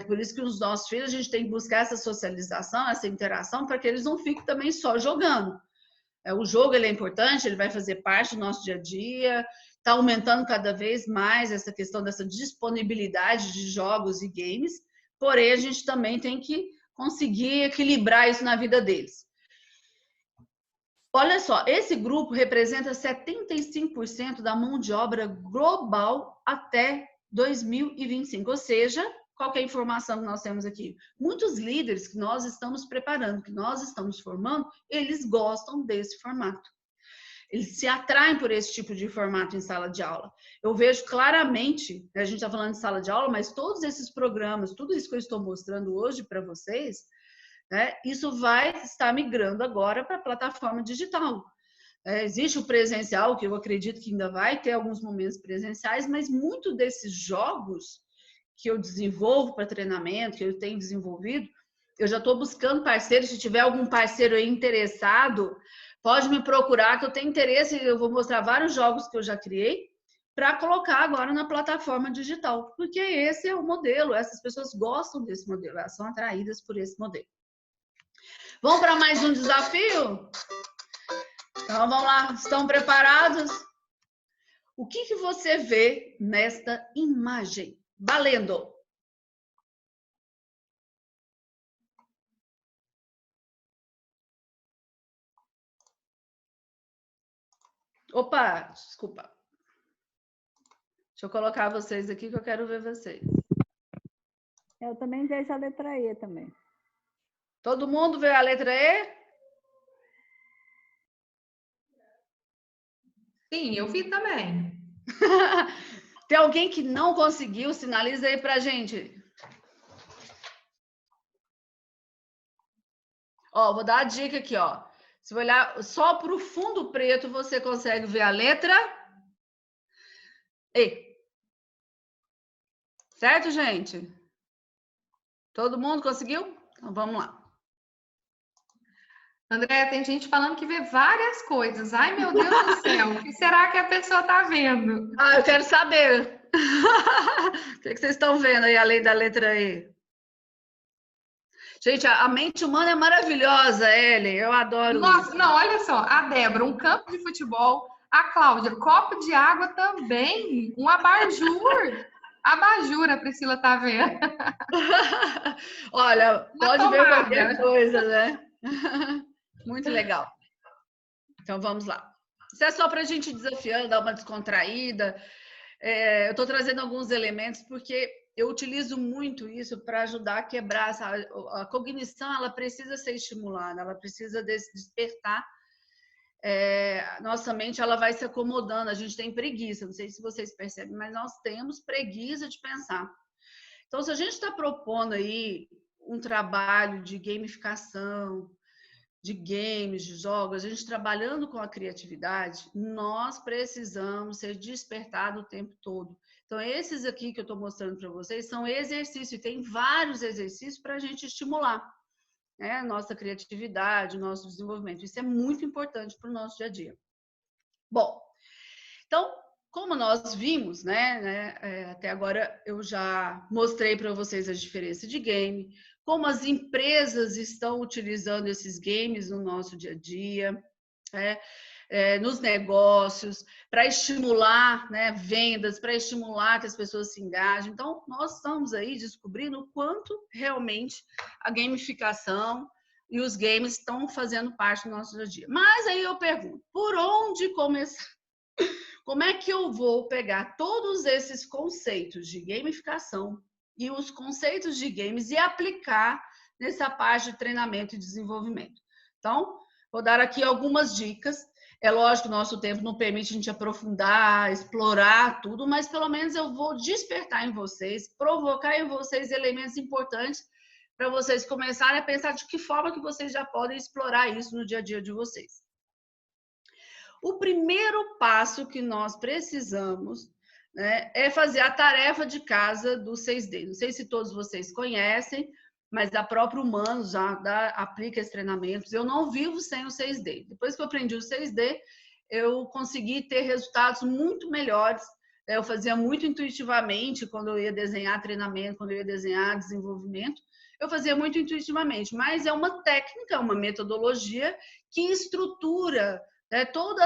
Por isso que os nossos filhos, a gente tem que buscar essa socialização, essa interação, para que eles não fiquem também só jogando. O jogo ele é importante, ele vai fazer parte do nosso dia a dia, está aumentando cada vez mais essa questão dessa disponibilidade de jogos e games, porém a gente também tem que conseguir equilibrar isso na vida deles. Olha só, esse grupo representa 75% da mão de obra global até 2025, ou seja, qual que é a informação que nós temos aqui? Muitos líderes que nós estamos preparando, que nós estamos formando, eles gostam desse formato. Eles se atraem por esse tipo de formato em sala de aula. Eu vejo claramente, a gente está falando de sala de aula, mas todos esses programas, tudo isso que eu estou mostrando hoje para vocês, né, isso vai estar migrando agora para a plataforma digital. Existe o presencial, que eu acredito que ainda vai ter alguns momentos presenciais, mas muito desses jogos que eu desenvolvo para treinamento, que eu tenho desenvolvido, eu já estou buscando parceiros. Se tiver algum parceiro aí interessado, pode me procurar, que eu tenho interesse. Eu vou mostrar vários jogos que eu já criei para colocar agora na plataforma digital, porque esse é o modelo, essas pessoas gostam desse modelo, elas são atraídas por esse modelo. Vamos para mais um desafio? Então, vamos lá. Estão preparados? O que você vê nesta imagem? Valendo! Opa, desculpa. Deixa eu colocar vocês aqui que eu quero ver vocês. Eu também vejo a letra E também. Todo mundo vê a letra E? Sim, eu vi também. Tem alguém que não conseguiu? Sinaliza aí pra gente. Vou dar a dica aqui, ó. Se olhar só para o fundo preto, você consegue ver a letra E. Certo, gente? Todo mundo conseguiu? Então, vamos lá. André, tem gente falando que vê várias coisas. Ai, meu Deus do céu, o que será que a pessoa está vendo? Eu quero saber. O que vocês estão vendo aí, além da letra E? Gente, a mente humana é maravilhosa, Ellen. Eu adoro. Nossa, isso. não, olha só. A Débora, um campo de futebol. A Cláudia, copo de água também. Um abajur. Abajur, a Priscila está vendo. Olha, pode ver qualquer coisa, né? Muito legal. Então, vamos lá. Isso é só para a gente desafiando, dar uma descontraída. Eu estou trazendo alguns elementos porque eu utilizo muito isso para ajudar a quebrar a cognição. Ela precisa ser estimulada, ela precisa despertar. Nossa mente ela vai se acomodando. A gente tem preguiça, não sei se vocês percebem, mas nós temos preguiça de pensar. Então, se a gente está propondo aí um trabalho de gamificação, de games, de jogos, a gente trabalhando com a criatividade, nós precisamos ser despertados o tempo todo. Então, esses aqui que eu estou mostrando para vocês são exercícios, e tem vários exercícios para a gente estimular, né, nossa criatividade, nosso desenvolvimento. Isso é muito importante para o nosso dia a dia. Bom, então, como nós vimos, né, até agora eu já mostrei para vocês a diferença de game, como as empresas estão utilizando esses games no nosso dia a dia, nos negócios, para estimular, né, vendas, para estimular que as pessoas se engajem. Então, nós estamos aí descobrindo o quanto realmente a gamificação, e os games estão fazendo parte do nosso dia a dia. Mas aí eu pergunto, por onde começar? Como é que eu vou pegar todos esses conceitos de gamificação e os conceitos de games e aplicar nessa parte de treinamento e desenvolvimento? Então, vou dar aqui algumas dicas. É lógico que o nosso tempo não permite a gente aprofundar, explorar tudo, mas pelo menos eu vou despertar em vocês, provocar em vocês elementos importantes para vocês começarem a pensar de que forma que vocês já podem explorar isso no dia a dia de vocês. O primeiro passo que nós precisamos, né, é fazer a tarefa de casa do 6D. Não sei se todos vocês conhecem, mas a própria Humanos já aplica esses treinamentos. Eu não vivo sem o 6D. Depois que eu aprendi o 6D, eu consegui ter resultados muito melhores. Eu fazia muito intuitivamente quando eu ia desenhar treinamento, quando eu ia desenhar desenvolvimento. Eu fazia muito intuitivamente, mas é uma técnica, é uma metodologia que estrutura, né, todo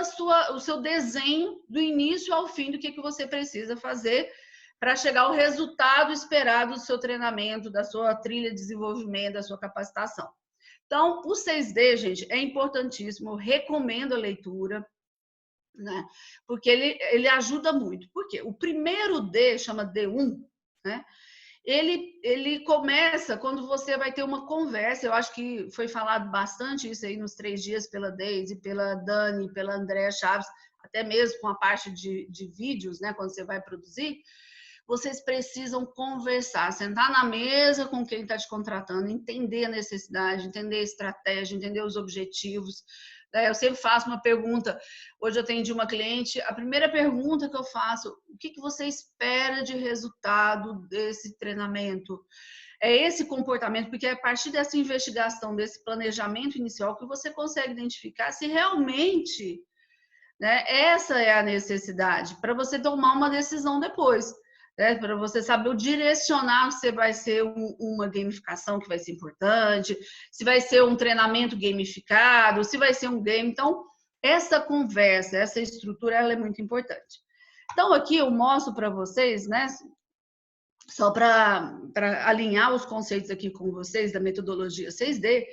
o seu desenho do início ao fim do que você precisa fazer para chegar ao resultado esperado do seu treinamento, da sua trilha de desenvolvimento, da sua capacitação. Então, o 6D, gente, é importantíssimo, eu recomendo a leitura, né, porque ele ajuda muito. Por quê? O primeiro D, chama D1, né? Ele começa quando você vai ter uma conversa. Eu acho que foi falado bastante isso aí nos 3 dias pela Deise, pela Dani, pela Andréa Chaves, até mesmo com a parte de vídeos, né? Quando você vai produzir, vocês precisam conversar, sentar na mesa com quem está te contratando, entender a necessidade, entender a estratégia, entender os objetivos. Eu sempre faço uma pergunta. Hoje eu atendi uma cliente, a primeira pergunta que eu faço: o que você espera de resultado desse treinamento? É esse comportamento, porque é a partir dessa investigação, desse planejamento inicial, que você consegue identificar se realmente, né, essa é a necessidade, para você tomar uma decisão depois. Para você saber o direcionar, se vai ser uma gamificação que vai ser importante, se vai ser um treinamento gamificado, se vai ser um game. Então, essa conversa, essa estrutura, ela é muito importante. Então, aqui eu mostro para vocês, né, só para alinhar os conceitos aqui com vocês da metodologia 6D,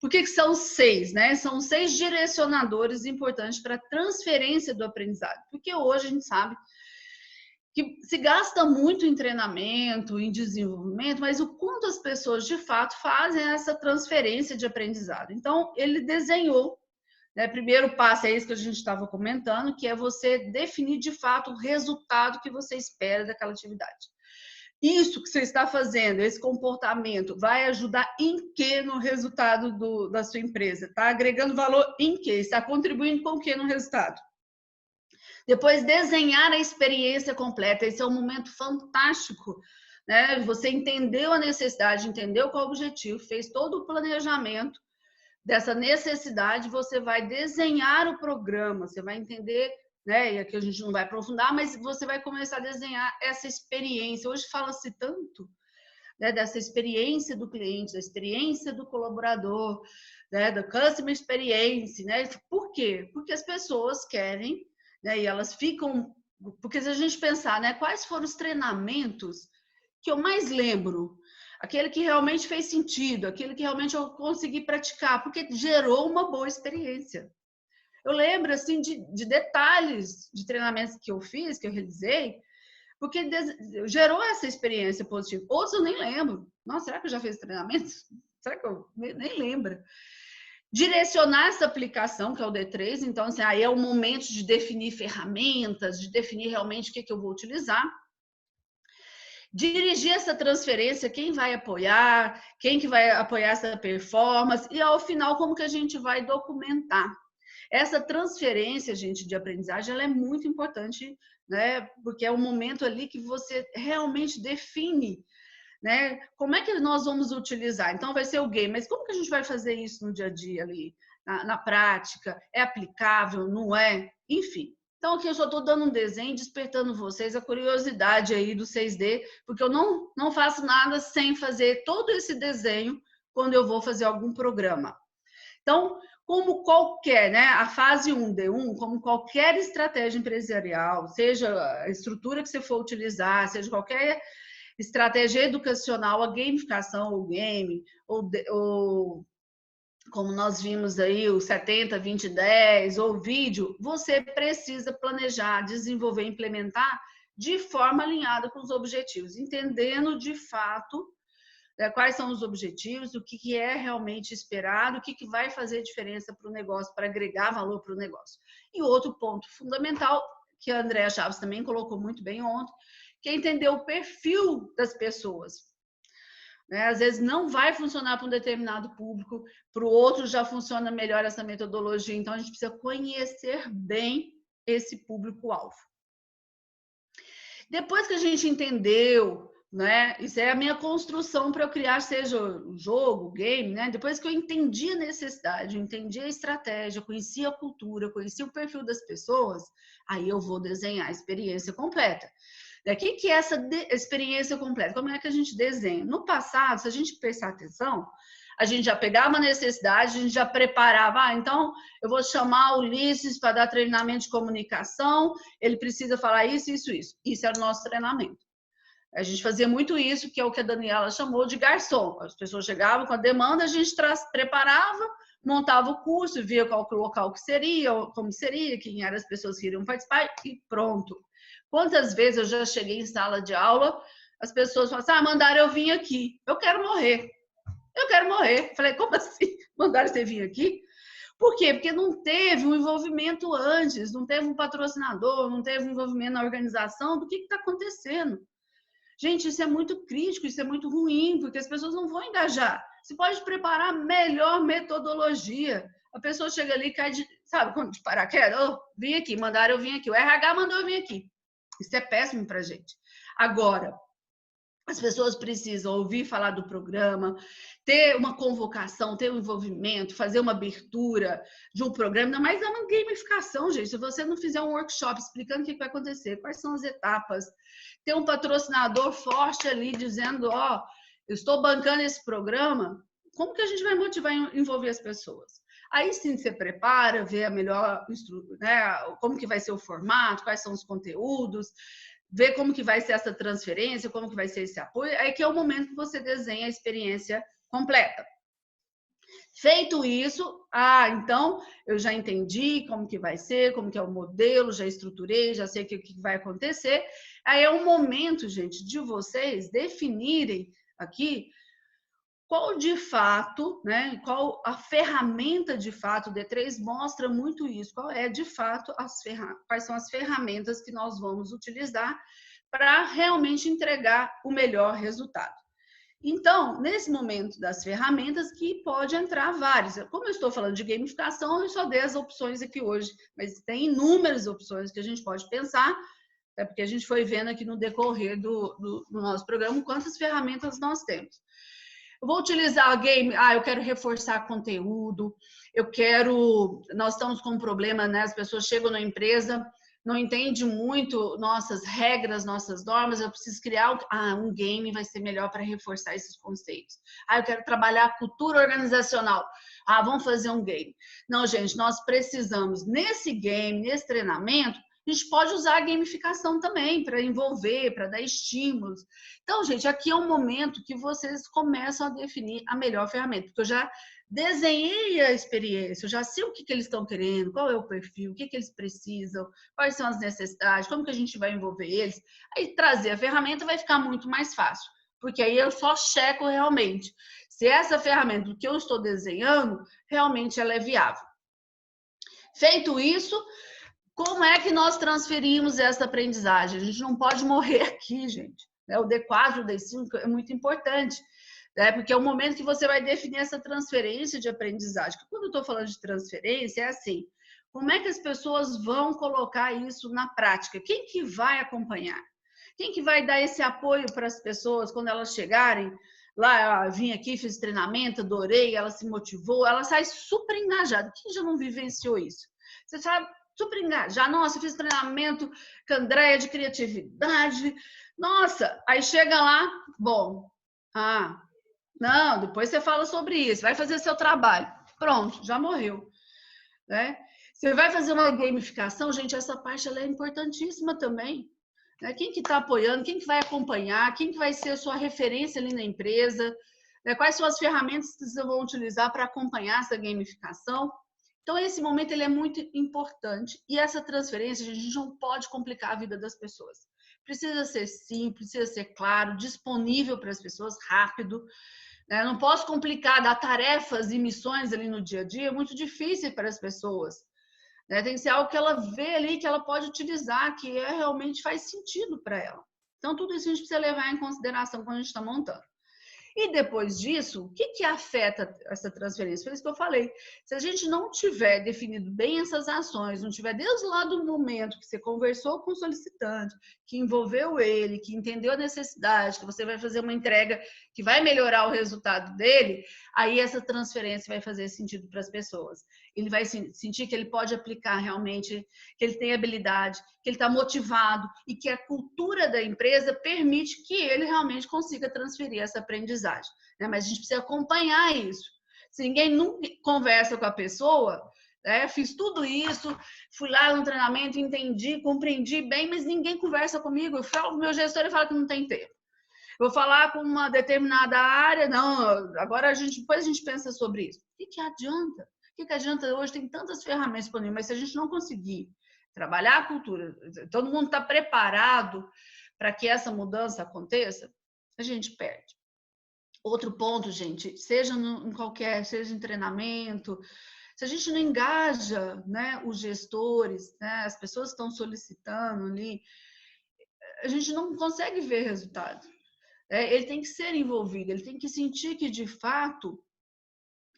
por que são 6, né? São 6 direcionadores importantes para a transferência do aprendizado. Porque hoje a gente sabe que se gasta muito em treinamento, em desenvolvimento, mas o quanto as pessoas de fato fazem essa transferência de aprendizado. Então, ele desenhou, né? Primeiro passo é isso que a gente estava comentando, que é você definir de fato o resultado que você espera daquela atividade. Isso que você está fazendo, esse comportamento, vai ajudar em que no resultado da sua empresa? Está agregando valor em que? Está contribuindo com o que no resultado? Depois, desenhar a experiência completa. Esse é um momento fantástico, né? Você entendeu a necessidade, entendeu qual é o objetivo, fez todo o planejamento dessa necessidade, você vai desenhar o programa, você vai entender, né? E aqui a gente não vai aprofundar, mas você vai começar a desenhar essa experiência. Hoje fala-se tanto, né, dessa experiência do cliente, da experiência do colaborador, né, da customer experience, né? Por quê? Porque as pessoas querem, né, e elas ficam... Porque se a gente pensar, né, quais foram os treinamentos que eu mais lembro? Aquele que realmente fez sentido, aquele que realmente eu consegui praticar, porque gerou uma boa experiência. Eu lembro, assim, de detalhes de treinamentos que eu fiz, que eu realizei, porque gerou essa experiência positiva. Outros eu nem lembro. Nossa, será que eu já fiz treinamento? Será que eu nem lembro? Direcionar essa aplicação, que é o D3, então, assim, aí é o momento de definir ferramentas, de definir realmente o que eu vou utilizar. Dirigir essa transferência, quem vai apoiar, quem que vai apoiar essa performance, e ao final, como que a gente vai documentar. Essa transferência, gente, de aprendizagem, ela é muito importante, né? Porque é o momento ali que você realmente define, né? Como é que nós vamos utilizar? Então, vai ser o game, mas como que a gente vai fazer isso no dia a dia ali, na prática? É aplicável? Não é? Enfim. Então, aqui eu só estou dando um desenho, despertando vocês a curiosidade aí do 6D, porque eu não faço nada sem fazer todo esse desenho quando eu vou fazer algum programa. Então, como qualquer, né, a fase 1D1, como qualquer estratégia empresarial, seja a estrutura que você for utilizar, seja qualquer estratégia educacional, a gamificação, o game, ou como nós vimos aí, o 70, 20, 10 ou vídeo, você precisa planejar, desenvolver, implementar de forma alinhada com os objetivos, entendendo de fato quais são os objetivos, o que é realmente esperado, o que vai fazer diferença para o negócio, para agregar valor para o negócio. E outro ponto fundamental, que a Andréa Chaves também colocou muito bem ontem, que é entender o perfil das pessoas. Às vezes não vai funcionar para um determinado público, para o outro já funciona melhor essa metodologia, então a gente precisa conhecer bem esse público-alvo. Depois que a gente entendeu, né, isso é a minha construção para eu criar, seja um jogo, game, né? Depois que eu entendi a necessidade, eu entendi a estratégia, conheci a cultura, conheci o perfil das pessoas, aí eu vou desenhar a experiência completa. O que é essa experiência completa? Como é que a gente desenha? No passado, se a gente prestar atenção, a gente já pegava uma necessidade, a gente já preparava, então eu vou chamar o Ulisses para dar treinamento de comunicação, ele precisa falar isso, isso, isso. Isso era o nosso treinamento. A gente fazia muito isso, que é o que a Daniela chamou de garçom. As pessoas chegavam com a demanda, a gente preparava, montava o curso, via qual o local que seria, como seria, quem eram as pessoas que iriam participar e pronto. Quantas vezes eu já cheguei em sala de aula, as pessoas falam assim, mandaram eu vir aqui, eu quero morrer. Eu quero morrer. Falei, como assim? Mandaram você vir aqui? Por quê? Porque não teve um envolvimento antes, não teve um patrocinador, não teve um envolvimento na organização do que está acontecendo. Gente, isso é muito crítico, isso é muito ruim, porque as pessoas não vão engajar. Você pode preparar a melhor metodologia. A pessoa chega ali e cai de, sabe, quando de paraquedas, vim aqui, mandaram eu vir aqui. O RH mandou eu vir aqui. Isso é péssimo para a gente. Agora, as pessoas precisam ouvir falar do programa, ter uma convocação, ter um envolvimento, fazer uma abertura de um programa, ainda mais é uma gamificação, gente. Se você não fizer um workshop explicando o que vai acontecer, quais são as etapas, ter um patrocinador forte ali dizendo, eu estou bancando esse programa, como que a gente vai motivar e envolver as pessoas? Aí sim você prepara, vê a melhor, né, como que vai ser o formato, quais são os conteúdos, ver como que vai ser essa transferência, como que vai ser esse apoio, aí que é o momento que você desenha a experiência completa. Feito isso, então eu já entendi como que vai ser, como que é o modelo, já estruturei, já sei o que vai acontecer. Aí é o momento, gente, de vocês definirem aqui qual de fato, né, qual a ferramenta de fato, o D3 mostra muito isso, qual é de fato quais são as ferramentas que nós vamos utilizar para realmente entregar o melhor resultado. Então, nesse momento das ferramentas, que pode entrar várias. Como eu estou falando de gamificação, eu só dei as opções aqui hoje, mas tem inúmeras opções que a gente pode pensar, até porque a gente foi vendo aqui no decorrer do nosso programa quantas ferramentas nós temos. Eu vou utilizar a game, eu quero reforçar conteúdo, nós estamos com um problema, né? As pessoas chegam na empresa, não entendem muito nossas regras, nossas normas, eu preciso criar um game, vai ser melhor para reforçar esses conceitos. Eu quero trabalhar a cultura organizacional, vamos fazer um game. Não, gente, nós precisamos, nesse game, nesse treinamento, a gente pode usar a gamificação também para envolver, para dar estímulos. Então, gente, aqui é um momento que vocês começam a definir a melhor ferramenta, porque eu já desenhei a experiência, eu já sei o que eles estão querendo, qual é o perfil, o que eles precisam, quais são as necessidades, como que a gente vai envolver eles. Aí trazer a ferramenta vai ficar muito mais fácil, porque aí eu só checo realmente se essa ferramenta que eu estou desenhando, realmente ela é viável. Feito isso, como é que nós transferimos essa aprendizagem? A gente não pode morrer aqui, gente. O D4 e o D5 é muito importante, né? Porque é o momento que você vai definir essa transferência de aprendizagem. Quando eu estou falando de transferência, é assim, como é que as pessoas vão colocar isso na prática? Quem que vai acompanhar? Quem que vai dar esse apoio para as pessoas quando elas chegarem? Lá, vim aqui, fiz treinamento, adorei, ela se motivou, ela sai super engajada. Quem já não vivenciou isso? Você sabe, super engajada. Nossa, fiz treinamento com a Andréa de criatividade. Nossa, aí chega lá, bom, não, depois você fala sobre isso, vai fazer seu trabalho. Pronto, já morreu, né? Você vai fazer uma gamificação, gente, essa parte ela é importantíssima também. Né? Quem que está apoiando, quem que vai acompanhar, quem que vai ser a sua referência ali na empresa, né? Quais são as ferramentas que vocês vão utilizar para acompanhar essa gamificação? Então, esse momento ele é muito importante e essa transferência, a gente não pode complicar a vida das pessoas. Precisa ser simples, precisa ser claro, disponível para as pessoas, rápido. Né? Não posso complicar, dar tarefas e missões ali no dia a dia, é muito difícil para as pessoas. Né? Tem que ser algo que ela vê ali, que ela pode utilizar, que realmente faz sentido para ela. Então, tudo isso a gente precisa levar em consideração quando a gente está montando. E depois disso, o que afeta essa transferência? Foi isso que eu falei. Se a gente não tiver definido bem essas ações, não tiver desde lá do momento que você conversou com o solicitante, que envolveu ele, que entendeu a necessidade, que você vai fazer uma entrega que vai melhorar o resultado dele, aí essa transferência vai fazer sentido para as pessoas. Ele vai sentir que ele pode aplicar realmente, que ele tem habilidade, que ele está motivado e que a cultura da empresa permite que ele realmente consiga transferir essa aprendizagem. Né? Mas a gente precisa acompanhar isso. Se ninguém nunca conversa com a pessoa, fiz tudo isso, fui lá no treinamento, entendi, compreendi bem, mas ninguém conversa comigo. Eu falo, meu gestor fala que não tem tempo. Vou falar com uma determinada área, não, agora depois a gente pensa sobre isso. O que adianta? O que adianta? Hoje tem tantas ferramentas disponíveis, mas se a gente não conseguir trabalhar a cultura, todo mundo está preparado para que essa mudança aconteça, a gente perde. Outro ponto, gente, seja seja em treinamento, se a gente não engaja, né, os gestores, né, as pessoas que estão solicitando ali, a gente não consegue ver resultado. Ele tem que ser envolvido, ele tem que sentir que, de fato,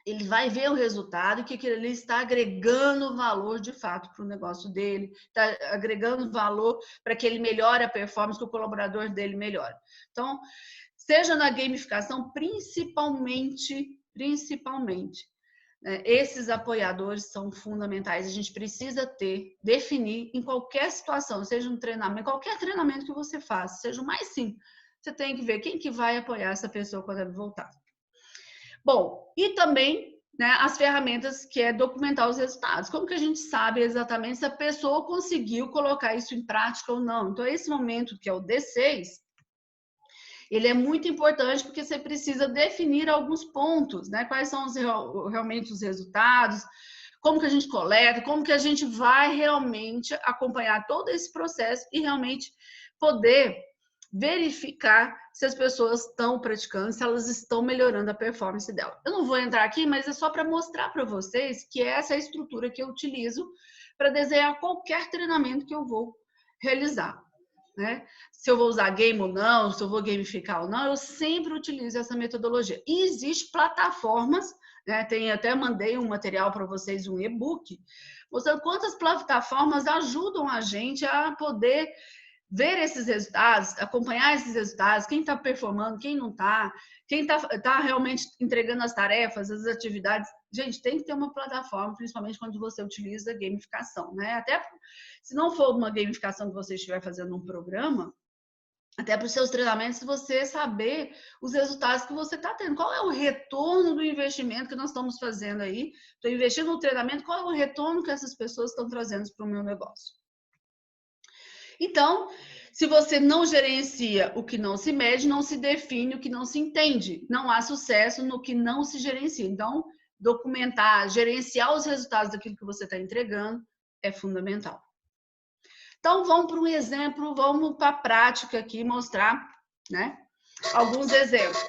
ele vai ver o resultado e que ele está agregando valor, de fato, para o negócio dele, está agregando valor para que ele melhore a performance, que o colaborador dele melhore. Então, seja na gamificação, principalmente, esses apoiadores são fundamentais. A gente precisa definir em qualquer situação, seja um treinamento, qualquer treinamento que você faça, seja o mais simples, você tem que ver quem que vai apoiar essa pessoa quando ela voltar. Bom, e também, né, as ferramentas que é documentar os resultados. Como que a gente sabe exatamente se a pessoa conseguiu colocar isso em prática ou não? Então, esse momento, que é o D6, ele é muito importante porque você precisa definir alguns pontos, né? Quais são realmente os resultados, como que a gente coleta, como que a gente vai realmente acompanhar todo esse processo e realmente poder verificar se as pessoas estão praticando, se elas estão melhorando a performance dela. Eu não vou entrar aqui, mas é só para mostrar para vocês que essa é a estrutura que eu utilizo para desenhar qualquer treinamento que eu vou realizar. Né? Se eu vou usar game ou não, se eu vou gamificar ou não, eu sempre utilizo essa metodologia. E existem plataformas, né? Até mandei um material para vocês, um e-book, mostrando quantas plataformas ajudam a gente a poder ver esses resultados, acompanhar esses resultados, quem está performando, quem não está, quem tá realmente entregando as tarefas, as atividades. Gente, tem que ter uma plataforma, principalmente quando você utiliza gamificação, né? Até se não for uma gamificação que você estiver fazendo um programa, até para os seus treinamentos, você saber os resultados que você está tendo. Qual é o retorno do investimento que nós estamos fazendo aí? Estou investindo no treinamento, qual é o retorno que essas pessoas estão trazendo para o meu negócio? Então, se você não gerencia o que não se mede, não se define o que não se entende. Não há sucesso no que não se gerencia. Então, documentar, gerenciar os resultados daquilo que você está entregando é fundamental. Então, vamos para um exemplo, vamos para a prática aqui, mostrar, né, alguns exemplos.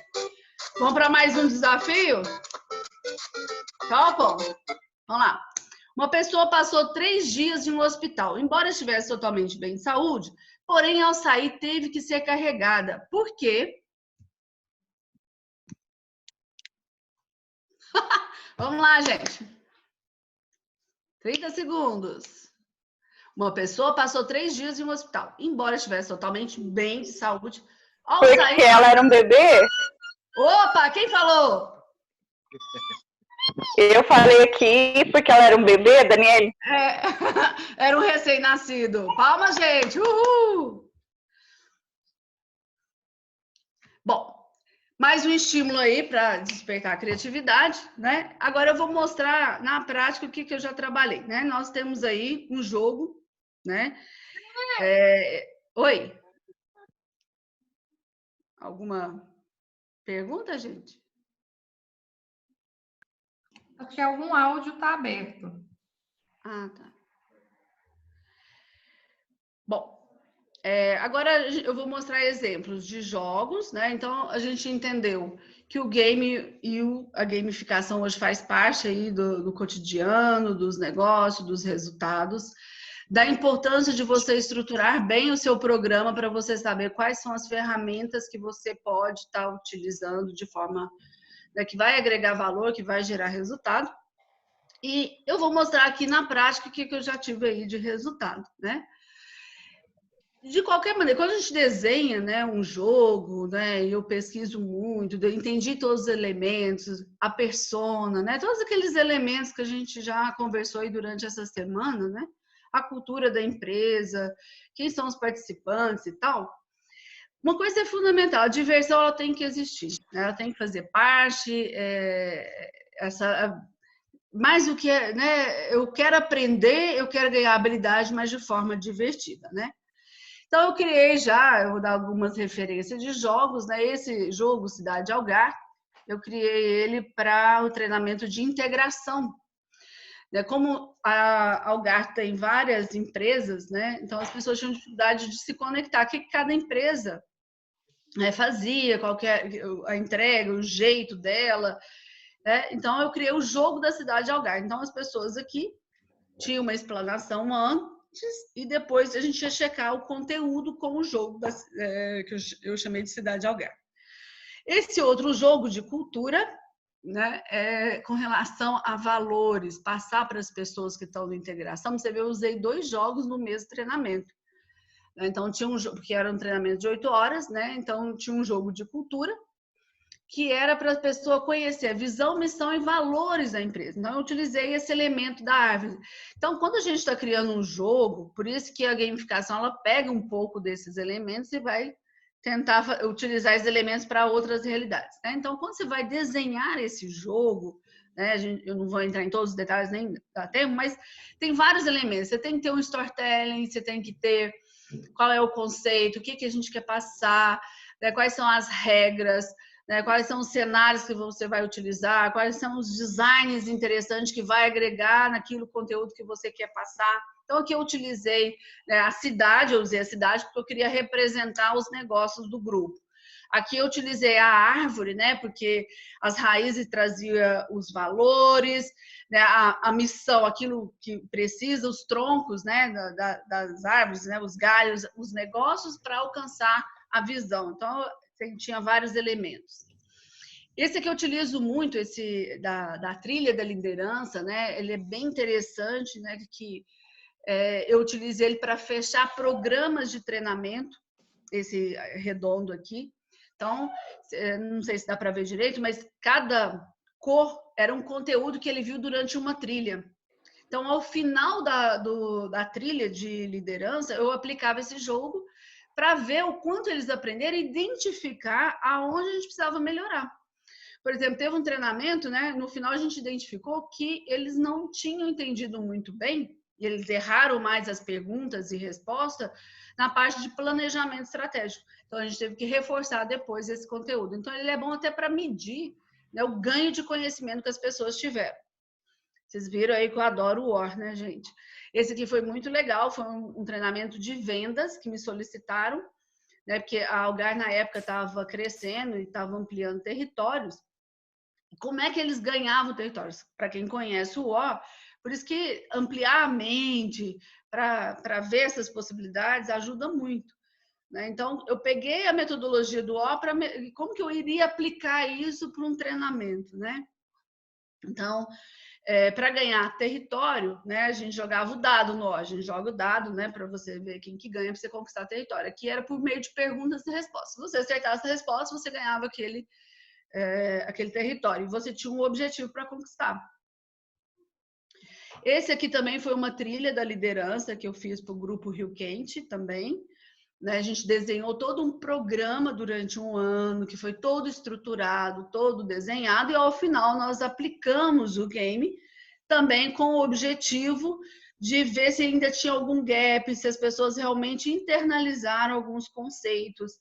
Vamos para mais um desafio? Topam? Vamos lá. Uma pessoa passou 3 dias em um hospital, embora estivesse totalmente bem de saúde, porém, ao sair, teve que ser carregada. Por quê? Vamos lá, gente. 30 segundos. Uma pessoa passou 3 dias em um hospital, embora estivesse totalmente bem de saúde. Ao porque sair... ela era um bebê? Opa, quem falou? Eu falei aqui porque ela era um bebê, Daniele? Era um recém-nascido. Palmas, gente. Uhul! Bom, mais um estímulo aí para despertar a criatividade, né? Agora eu vou mostrar na prática o que eu já trabalhei, né? Nós temos aí um jogo, né? Oi? Alguma pergunta, gente? Acho que algum áudio está aberto. Ah, tá. Bom, agora eu vou mostrar exemplos de jogos, né? Então, a gente entendeu que o game e a gamificação hoje faz parte aí do cotidiano, dos negócios, dos resultados, da importância de você estruturar bem o seu programa para você saber quais são as ferramentas que você pode estar utilizando de forma, né, que vai agregar valor, que vai gerar resultado. E eu vou mostrar aqui na prática o que eu já tive aí de resultado, né? De qualquer maneira, quando a gente desenha, né, um jogo, né, eu pesquiso muito, eu entendi todos os elementos, a persona, né, todos aqueles elementos que a gente já conversou aí durante essa semana, né, a cultura da empresa, quem são os participantes e tal. Uma coisa é fundamental, a diversão ela tem que existir, né, ela tem que fazer parte, mais do que, né, eu quero aprender, eu quero ganhar habilidade, mas de forma divertida, né? Então, eu criei já, eu vou dar algumas referências de jogos, né? Esse jogo, Cidade Algar, eu criei ele para o treinamento de integração. Como a Algar tem várias empresas, né? Então, as pessoas tinham dificuldade de se conectar. O que cada empresa, né, fazia, qual que é a entrega, o jeito dela, né? Então, eu criei o jogo da Cidade Algar. Então, as pessoas aqui tinham uma explanação antes e depois a gente ia checar o conteúdo com o jogo que eu chamei de Cidade Algar. Esse outro jogo de cultura, né, com relação a valores, passar para as pessoas que estão na integração. Você vê, eu usei 2 jogos no mesmo treinamento. Então, tinha um jogo, porque era um treinamento de 8 horas, né? Então, tinha um jogo de cultura, que era para a pessoa conhecer a visão, missão e valores da empresa. Então, eu utilizei esse elemento da árvore. Então, quando a gente está criando um jogo, por isso que a gamificação ela pega um pouco desses elementos e vai tentar utilizar esses elementos para outras realidades, né? Então, quando você vai desenhar esse jogo, né, eu não vou entrar em todos os detalhes, nem dá tempo, mas tem vários elementos. Você tem que ter um storytelling, você tem que ter qual é o conceito, o que a gente quer passar, né, quais são as regras, né, quais são os cenários que você vai utilizar, quais são os designs interessantes que vai agregar naquilo conteúdo que você quer passar. Então, aqui eu utilizei, né, a cidade, eu usei a cidade porque eu queria representar os negócios do grupo. Aqui eu utilizei a árvore, né, porque as raízes traziam os valores, né, a missão, aquilo que precisa, os troncos, né, das árvores, né, os galhos, os negócios para alcançar a visão. Então, tinha vários elementos. Esse aqui eu utilizo muito, esse da trilha da liderança, né? Ele é bem interessante, né? Que eu utilizo ele para fechar programas de treinamento, esse redondo aqui. Então, não sei se dá para ver direito, mas cada cor era um conteúdo que ele viu durante uma trilha. Então, ao final da trilha de liderança, eu aplicava esse jogo para ver o quanto eles aprenderam e identificar aonde a gente precisava melhorar. Por exemplo, teve um treinamento, né? No final a gente identificou que eles não tinham entendido muito bem, e eles erraram mais as perguntas e respostas na parte de planejamento estratégico. Então, a gente teve que reforçar depois esse conteúdo. Então, ele é bom até para medir, né, o ganho de conhecimento que as pessoas tiveram. Vocês viram aí que eu adoro o War, né, gente? Esse aqui foi muito legal, foi um treinamento de vendas que me solicitaram, né? Porque a Algar, na época, estava crescendo e estava ampliando territórios. Como é que eles ganhavam territórios? Para quem conhece o War, por isso que ampliar a mente, para ver essas possibilidades, ajuda muito, né? Então, eu peguei a metodologia do War para como que eu iria aplicar isso para um treinamento, né? Então, para ganhar território, né, a gente jogava o dado a gente joga o dado, né, para você ver quem que ganha para você conquistar território. Aqui era por meio de perguntas e respostas. Se você acertasse a resposta, você ganhava aquele território. E você tinha um objetivo para conquistar. Esse aqui também foi uma trilha da liderança que eu fiz para o grupo Rio Quente também. Né? A gente desenhou todo um programa durante um ano, que foi todo estruturado, todo desenhado, e ao final nós aplicamos o game também com o objetivo de ver se ainda tinha algum gap, se as pessoas realmente internalizaram alguns conceitos.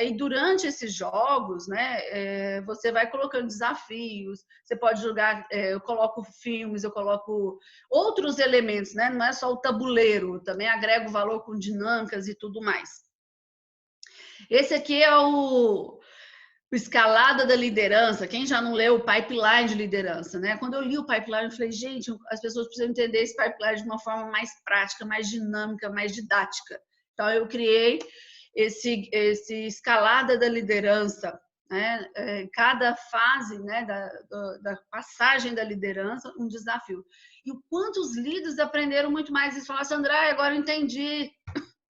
E durante esses jogos, né, você vai colocando desafios, você pode jogar, eu coloco filmes, eu coloco outros elementos, né? Não é só o tabuleiro, também agrego valor com dinâmicas e tudo mais. Esse aqui é o Escalada da Liderança. Quem já não leu o Pipeline de Liderança, né? Quando eu li o Pipeline, eu falei, gente, as pessoas precisam entender esse Pipeline de uma forma mais prática, mais dinâmica, mais didática. Então, eu criei esse Escalada da Liderança, né? Cada fase, né, da passagem da liderança, um desafio. E o quanto os líderes aprenderam muito mais. Eles falaram assim, André, agora eu entendi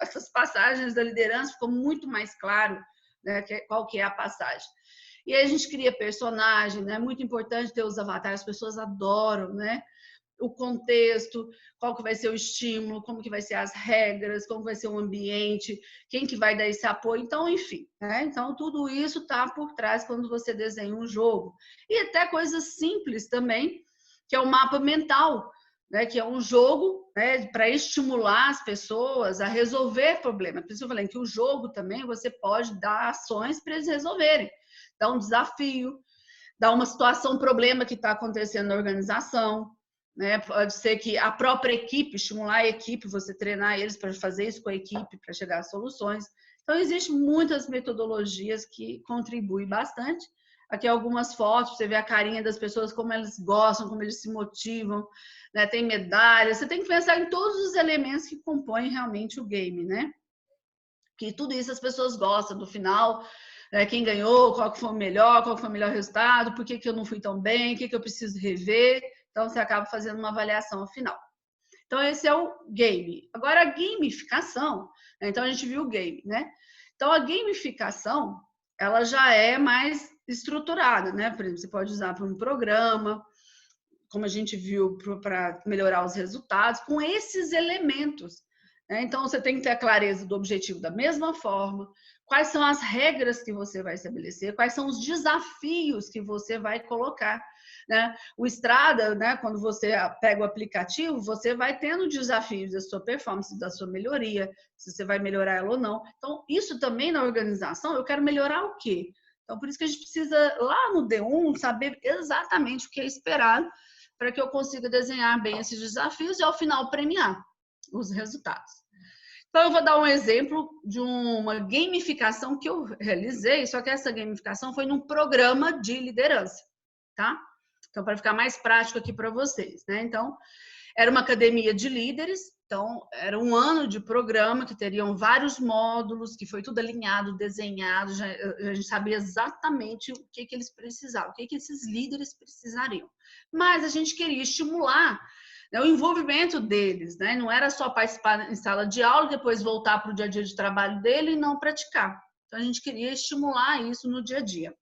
essas passagens da liderança, ficou muito mais claro, né, qual que é a passagem. E aí a gente cria personagem, né? É muito importante ter os avatares, as pessoas adoram, né? O contexto, qual que vai ser o estímulo, como que vai ser as regras, como vai ser o ambiente, quem que vai dar esse apoio, então, enfim, né? Então, tudo isso está por trás quando você desenha um jogo. E até coisas simples também, que é o mapa mental, né? Que é um jogo, né, para estimular as pessoas a resolver problemas. Por isso eu falei que o jogo também você pode dar ações para eles resolverem. Dar um desafio, dar uma situação, um problema que está acontecendo na organização, né? Pode ser que a própria equipe, estimular a equipe, você treinar eles para fazer isso com a equipe, para chegar a soluções. Então, existem muitas metodologias que contribuem bastante. Aqui algumas fotos, você vê a carinha das pessoas, como eles gostam, como eles se motivam, né? Tem medalhas, você tem que pensar em todos os elementos que compõem realmente o game, né? Que tudo isso as pessoas gostam, no final, quem ganhou, qual que foi o melhor, qual que foi o melhor resultado, por que que eu não fui tão bem, o que que eu preciso rever. Então, você acaba fazendo uma avaliação ao final. Então, esse é o game. Agora, a gamificação, né? Então, a gente viu o game, né? Então, a gamificação, ela já é mais estruturada, né? Por exemplo, você pode usar para um programa, como a gente viu, para melhorar os resultados, com esses elementos, né? Então, você tem que ter a clareza do objetivo da mesma forma, quais são as regras que você vai estabelecer, quais são os desafios que você vai colocar, né? O Strada, né, quando você pega o aplicativo, você vai tendo desafios da sua performance, da sua melhoria, se você vai melhorar ela ou não. Então, isso também na organização, eu quero melhorar o quê? Então, por isso que a gente precisa, lá no D1, saber exatamente o que é esperado para que eu consiga desenhar bem esses desafios e, ao final, premiar os resultados. Então, eu vou dar um exemplo de uma gamificação que eu realizei, só que essa gamificação foi num programa de liderança, tá? Então, para ficar mais prático aqui para vocês, né? Então, era uma academia de líderes, então, era um ano de programa que teriam vários módulos, que foi tudo alinhado, desenhado, a gente sabia exatamente o que eles precisavam, o que esses líderes precisariam. Mas a gente queria estimular, né, o envolvimento deles, né? Não era só participar em sala de aula, depois voltar para o dia a dia de trabalho dele e não praticar. Então, a gente queria estimular isso no dia a dia.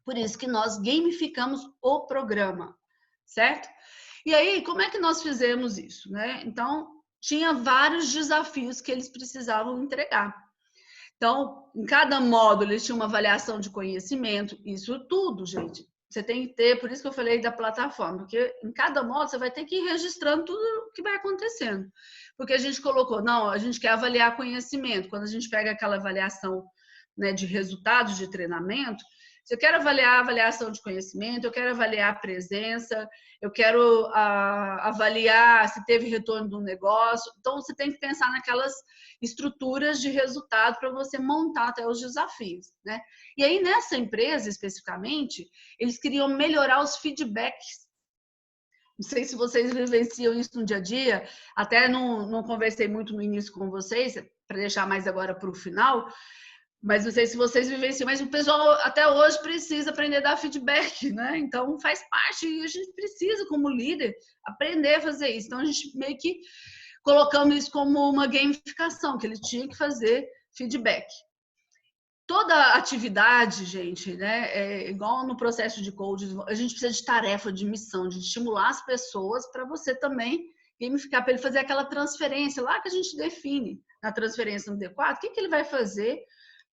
Por isso que nós gamificamos o programa, certo? E aí, como é que nós fizemos isso, né? Então, tinha vários desafios que eles precisavam entregar. Então, em cada módulo, eles tinham uma avaliação de conhecimento, isso tudo, gente. Você tem que ter, por isso que eu falei da plataforma, porque em cada módulo você vai ter que ir registrando tudo o que vai acontecendo. Porque a gente colocou, não, a gente quer avaliar conhecimento. Quando a gente pega aquela avaliação, né, de resultados de treinamento, se eu quero avaliar a avaliação de conhecimento, eu quero avaliar a presença, eu quero avaliar se teve retorno do negócio. Então, você tem que pensar naquelas estruturas de resultado para você montar até os desafios, né? E aí, nessa empresa, especificamente, eles queriam melhorar os feedbacks. Não sei se vocês vivenciam isso no dia a dia, até não conversei muito no início com vocês, para deixar mais agora para o final, mas não sei se vocês vivenciam, mas o pessoal até hoje precisa aprender a dar feedback, né? Então, faz parte e a gente precisa, como líder, aprender a fazer isso. Então, a gente meio que colocamos isso como uma gamificação, que ele tinha que fazer feedback. Toda atividade, gente, né, é igual no processo de coaching, a gente precisa de tarefa, de missão, de estimular as pessoas para você também gamificar, para ele fazer aquela transferência lá que a gente define na transferência no D4, o que ele vai fazer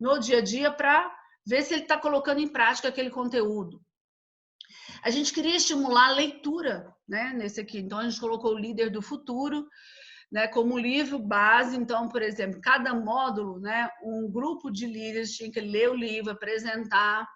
no dia a dia para ver se ele está colocando em prática aquele conteúdo. A gente queria estimular a leitura, né, nesse aqui. Então, a gente colocou o líder do futuro, né, como livro base. Então, por exemplo, cada módulo, né, um grupo de líderes tinha que ler o livro, apresentar.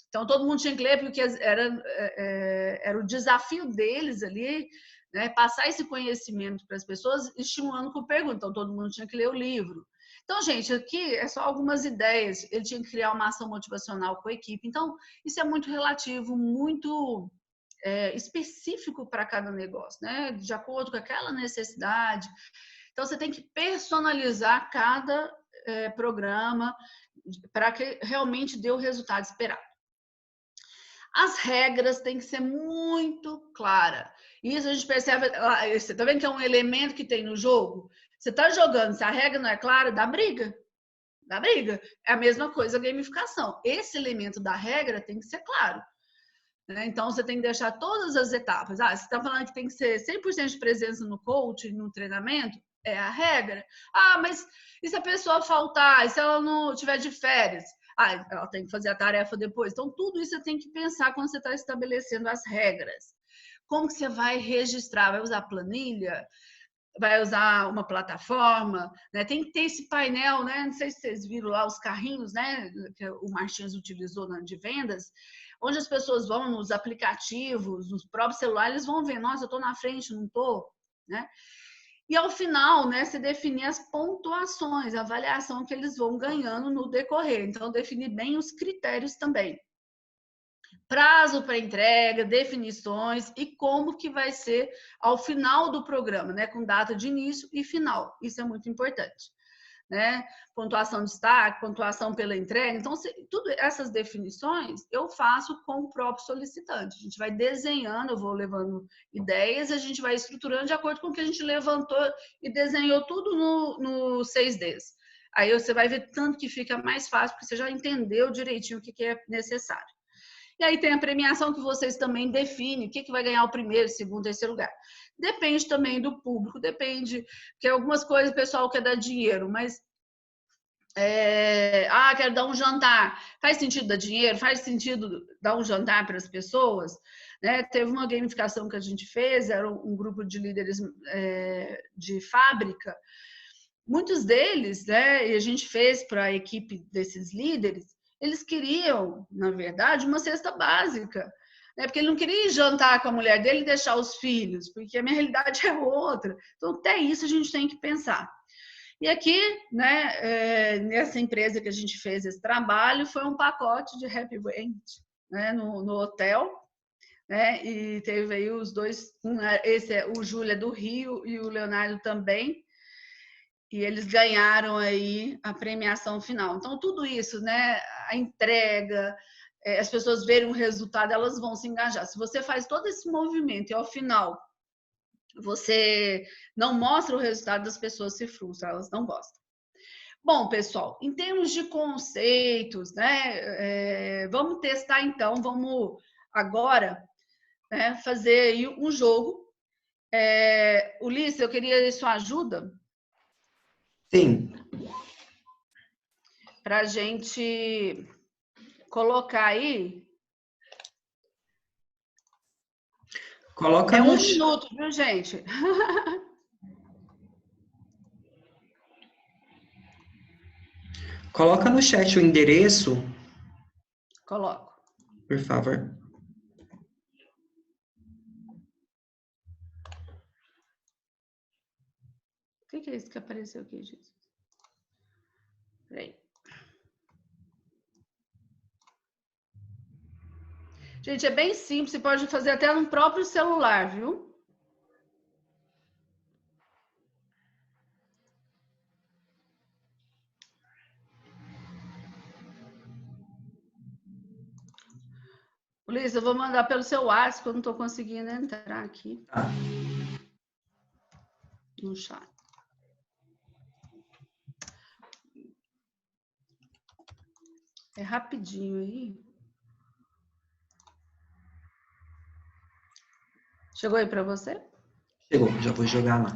Então, todo mundo tinha que ler, porque era o desafio deles ali, né, passar esse conhecimento para as pessoas, estimulando com perguntas. Então, todo mundo tinha que ler o livro. Então, gente, aqui é só algumas ideias. Ele tinha que criar uma ação motivacional com a equipe. Então, isso é muito relativo, muito específico para cada negócio, né? De acordo com aquela necessidade. Então, você tem que personalizar cada programa para que realmente dê o resultado esperado. As regras têm que ser muito claras. Isso a gente percebe, você está vendo que é um elemento que tem no jogo? Você está jogando, se a regra não é clara, dá briga. Dá briga. É a mesma coisa a gamificação. Esse elemento da regra tem que ser claro. Então, você tem que deixar todas as etapas. Você está falando que tem que ser 100% de presença no coaching, no treinamento? É a regra. Mas e se a pessoa faltar? E se ela não estiver de férias? Ela tem que fazer a tarefa depois. Então, tudo isso você tem que pensar quando você está estabelecendo as regras. Como que você vai registrar? Vai usar planilha? Vai usar uma plataforma? Né? Tem que ter esse painel, né? Não sei se vocês viram lá os carrinhos, né? Que o Martins utilizou de vendas, onde as pessoas vão nos aplicativos, nos próprios celulares, eles vão ver, nossa, eu estou na frente, não estou, né? E ao final, né, você definir as pontuações, a avaliação que eles vão ganhando no decorrer. Então, definir bem os critérios também. Prazo para entrega, definições e como que vai ser ao final do programa, né, com data de início e final. Isso é muito importante. Né? Pontuação de destaque, pontuação pela entrega. Então, tudo essas definições eu faço com o próprio solicitante. A gente vai desenhando, eu vou levando ideias, a gente vai estruturando de acordo com o que a gente levantou e desenhou tudo no 6Ds. Aí você vai ver tanto que fica mais fácil, porque você já entendeu direitinho o que é necessário. E aí tem a premiação que vocês também definem, o que vai ganhar o primeiro, segundo, terceiro lugar. Depende também do público, depende, porque algumas coisas o pessoal quer dar dinheiro, mas quero dar um jantar. Faz sentido dar dinheiro? Faz sentido dar um jantar para as pessoas? Né? Teve uma gamificação que a gente fez, era um grupo de líderes de fábrica. Muitos deles, né, e a gente fez para a equipe desses líderes, eles queriam, na verdade, uma cesta básica. Né? Porque ele não queria ir jantar com a mulher dele e deixar os filhos, porque a minha realidade é outra. Então, até isso a gente tem que pensar. E aqui, né, nessa empresa que a gente fez esse trabalho, foi um pacote de Happy End, né, no hotel, né, e teve aí os dois, o Júlio é do Rio e o Leonardo também, e eles ganharam aí a premiação final. Então, tudo isso, né, a entrega, as pessoas verem o resultado, elas vão se engajar. Se você faz todo esse movimento e ao final você não mostra o resultado, das pessoas se frustram, elas não gostam. Bom, pessoal, em termos de conceitos, né, vamos testar então, vamos agora, né, fazer aí um jogo. Ulisses, eu queria sua ajuda. Sim. Para a gente colocar aí. Coloca um no... minuto, viu, gente? Coloca no chat o endereço, Coloco. por favor. O que é isso que apareceu aqui, gente? Peraí. Gente, é bem simples, você pode fazer até no próprio celular, viu? Ulisses, eu vou mandar pelo seu WhatsApp, porque eu não estou conseguindo entrar aqui. Tá. No chat. É rapidinho aí. Chegou aí para você? Chegou, já vou jogar lá.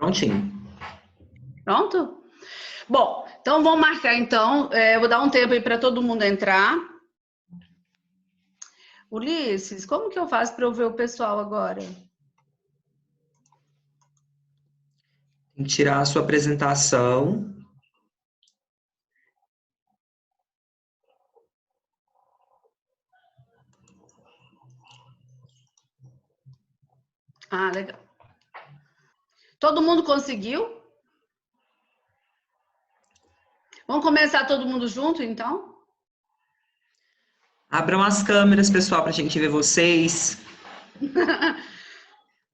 Prontinho. Pronto? Bom, então vamos marcar então. Eu vou dar um tempo aí para todo mundo entrar. Ulisses, como que eu faço para eu ver o pessoal agora? Tem que tirar a sua apresentação. Ah, legal. Todo mundo conseguiu? Vamos começar todo mundo junto, então? Abram as câmeras, pessoal, para a gente ver vocês.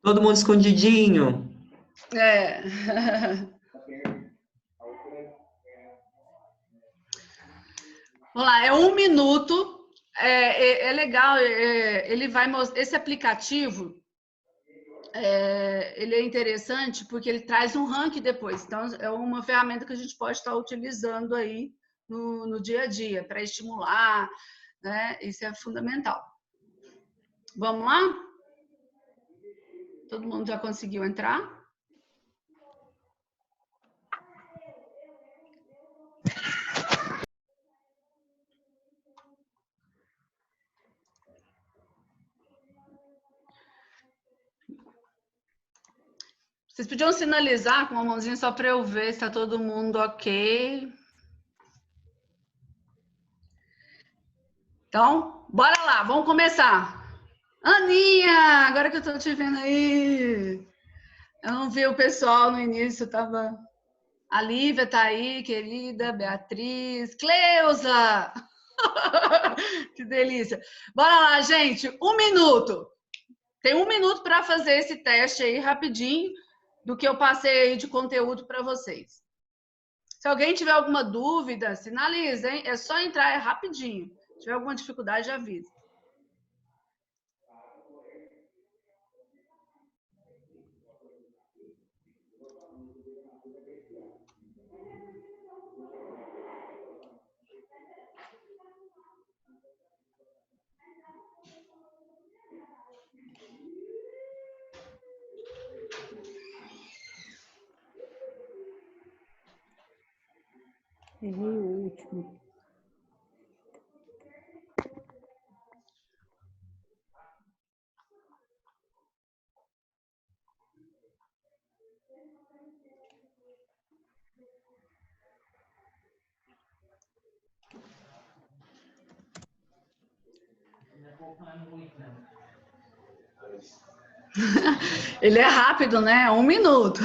Todo mundo escondidinho. É. Vamos lá, é 1 minuto. É legal, ele vai mostrar. Esse aplicativo, ele é interessante porque ele traz um ranking depois. Então, é uma ferramenta que a gente pode estar utilizando aí no dia a dia para estimular, né? Isso é fundamental. Vamos lá? Todo mundo já conseguiu entrar? Vocês podiam sinalizar com uma mãozinha só para eu ver se está todo mundo ok. Então, bora lá, vamos começar. Aninha, agora que eu estou te vendo aí. Eu não vi o pessoal no início, tava... A Lívia tá aí, querida, Beatriz, Cleusa! Que delícia! Bora lá, gente, 1 minuto. Tem 1 minuto para fazer esse teste aí rapidinho do que eu passei aí de conteúdo para vocês. Se alguém tiver alguma dúvida, sinaliza, hein? É só entrar, é rapidinho. Se tiver alguma dificuldade, avisa. Errei o último. Ele é rápido, né? 1 minuto.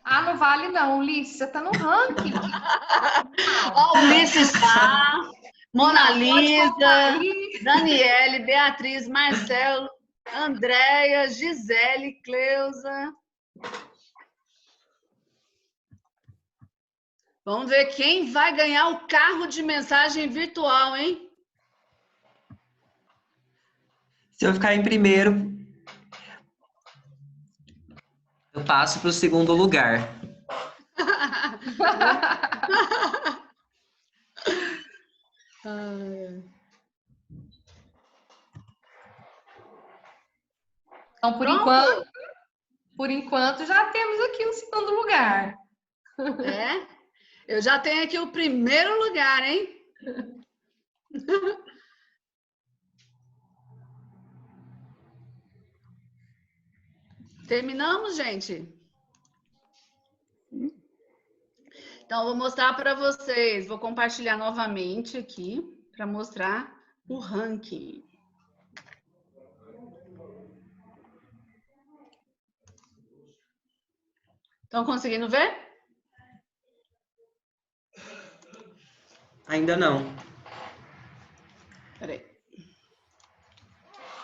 Ah, não vale não, Ulisses, você tá no ranking. Ó, o Ulisses está, Mona Não, pode voltar Lisa, aí. Daniele, Beatriz, Marcelo, Andréia, Gisele, Cleusa. Vamos ver quem vai ganhar o carro de mensagem virtual, hein? Se eu ficar em primeiro, eu passo para o segundo lugar. Então, por enquanto, já temos aqui o segundo lugar. É? Eu já tenho aqui o primeiro lugar, hein? Terminamos, gente? Então, vou mostrar para vocês. Vou compartilhar novamente aqui para mostrar o ranking. Estão conseguindo ver? Ainda não. Peraí.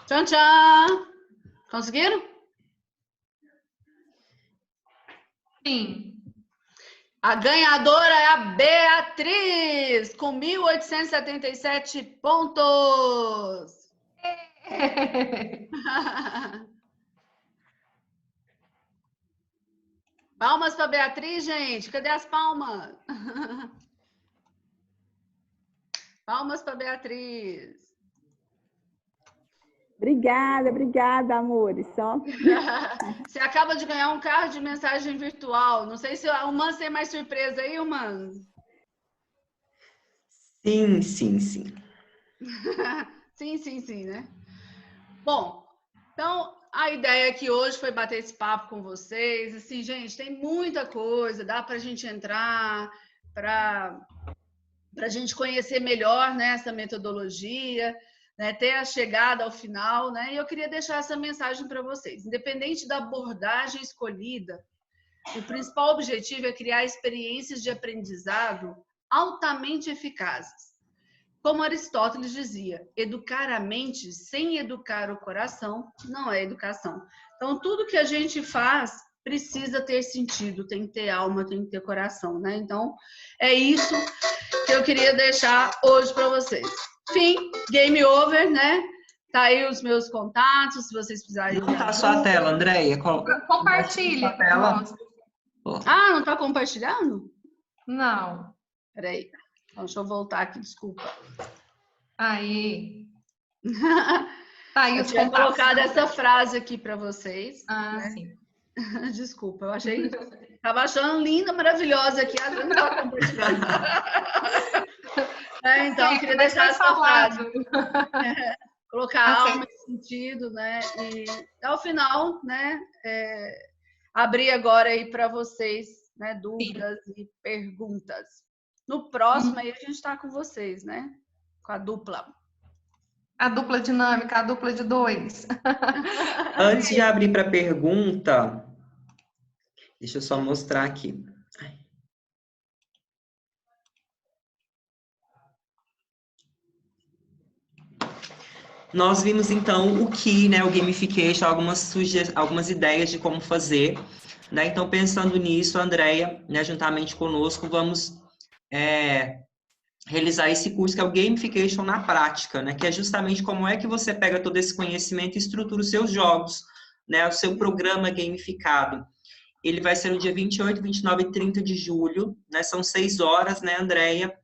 Tchan, tchan! Conseguiram? Sim. A ganhadora é a Beatriz, com 1.877 pontos. Palmas para Beatriz, gente. Cadê as palmas? Palmas para Beatriz. Obrigada, amores. Só... Você acaba de ganhar um carro de mensagem virtual. Não sei se o Mans tem mais surpresa aí, Mans. Sim, sim, sim. Sim, né? Bom, então a ideia aqui hoje foi bater esse papo com vocês. Assim, gente, tem muita coisa, dá para a gente entrar, para a gente conhecer melhor, né, essa metodologia, né, ter a chegada ao final, né? E eu queria deixar essa mensagem para vocês. Independente da abordagem escolhida, o principal objetivo é criar experiências de aprendizado altamente eficazes. Como Aristóteles dizia, educar a mente sem educar o coração não é educação. Então, tudo que a gente faz precisa ter sentido, tem que ter alma, tem que ter coração, né? Então, é isso que eu queria deixar hoje para vocês. Fim, game over, né? Tá aí os meus contatos, se vocês precisarem. Não tá só a tela, Andréia. Compartilha. Ah, não tá compartilhando? Não. Peraí. Então, deixa eu voltar aqui, desculpa. Aí. Tá aí eu tinha colocado essa frase aqui para vocês. Ah, né? Sim. Desculpa, eu achei. Tava achando linda, maravilhosa aqui. A não tá compartilhando. Então, eu queria deixar essa frase. Colocar alma e sentido, né? E ao final, né? Abrir agora aí para vocês, né? Dúvidas e perguntas. No próximo aí a gente está com vocês, né? Com a dupla. A dupla dinâmica, a dupla de 2. Antes de abrir para pergunta, deixa eu só mostrar aqui. Nós vimos, então, o que, né, o gamification, algumas ideias de como fazer, né? Então, pensando nisso, a Andréia, né, juntamente conosco, vamos realizar esse curso que é o gamification na prática, né? Que é justamente como é que você pega todo esse conhecimento e estrutura os seus jogos, né? O seu programa gamificado. Ele vai ser no dia 28, 29 e 30 de julho, né? São 6 horas, né, Andréia?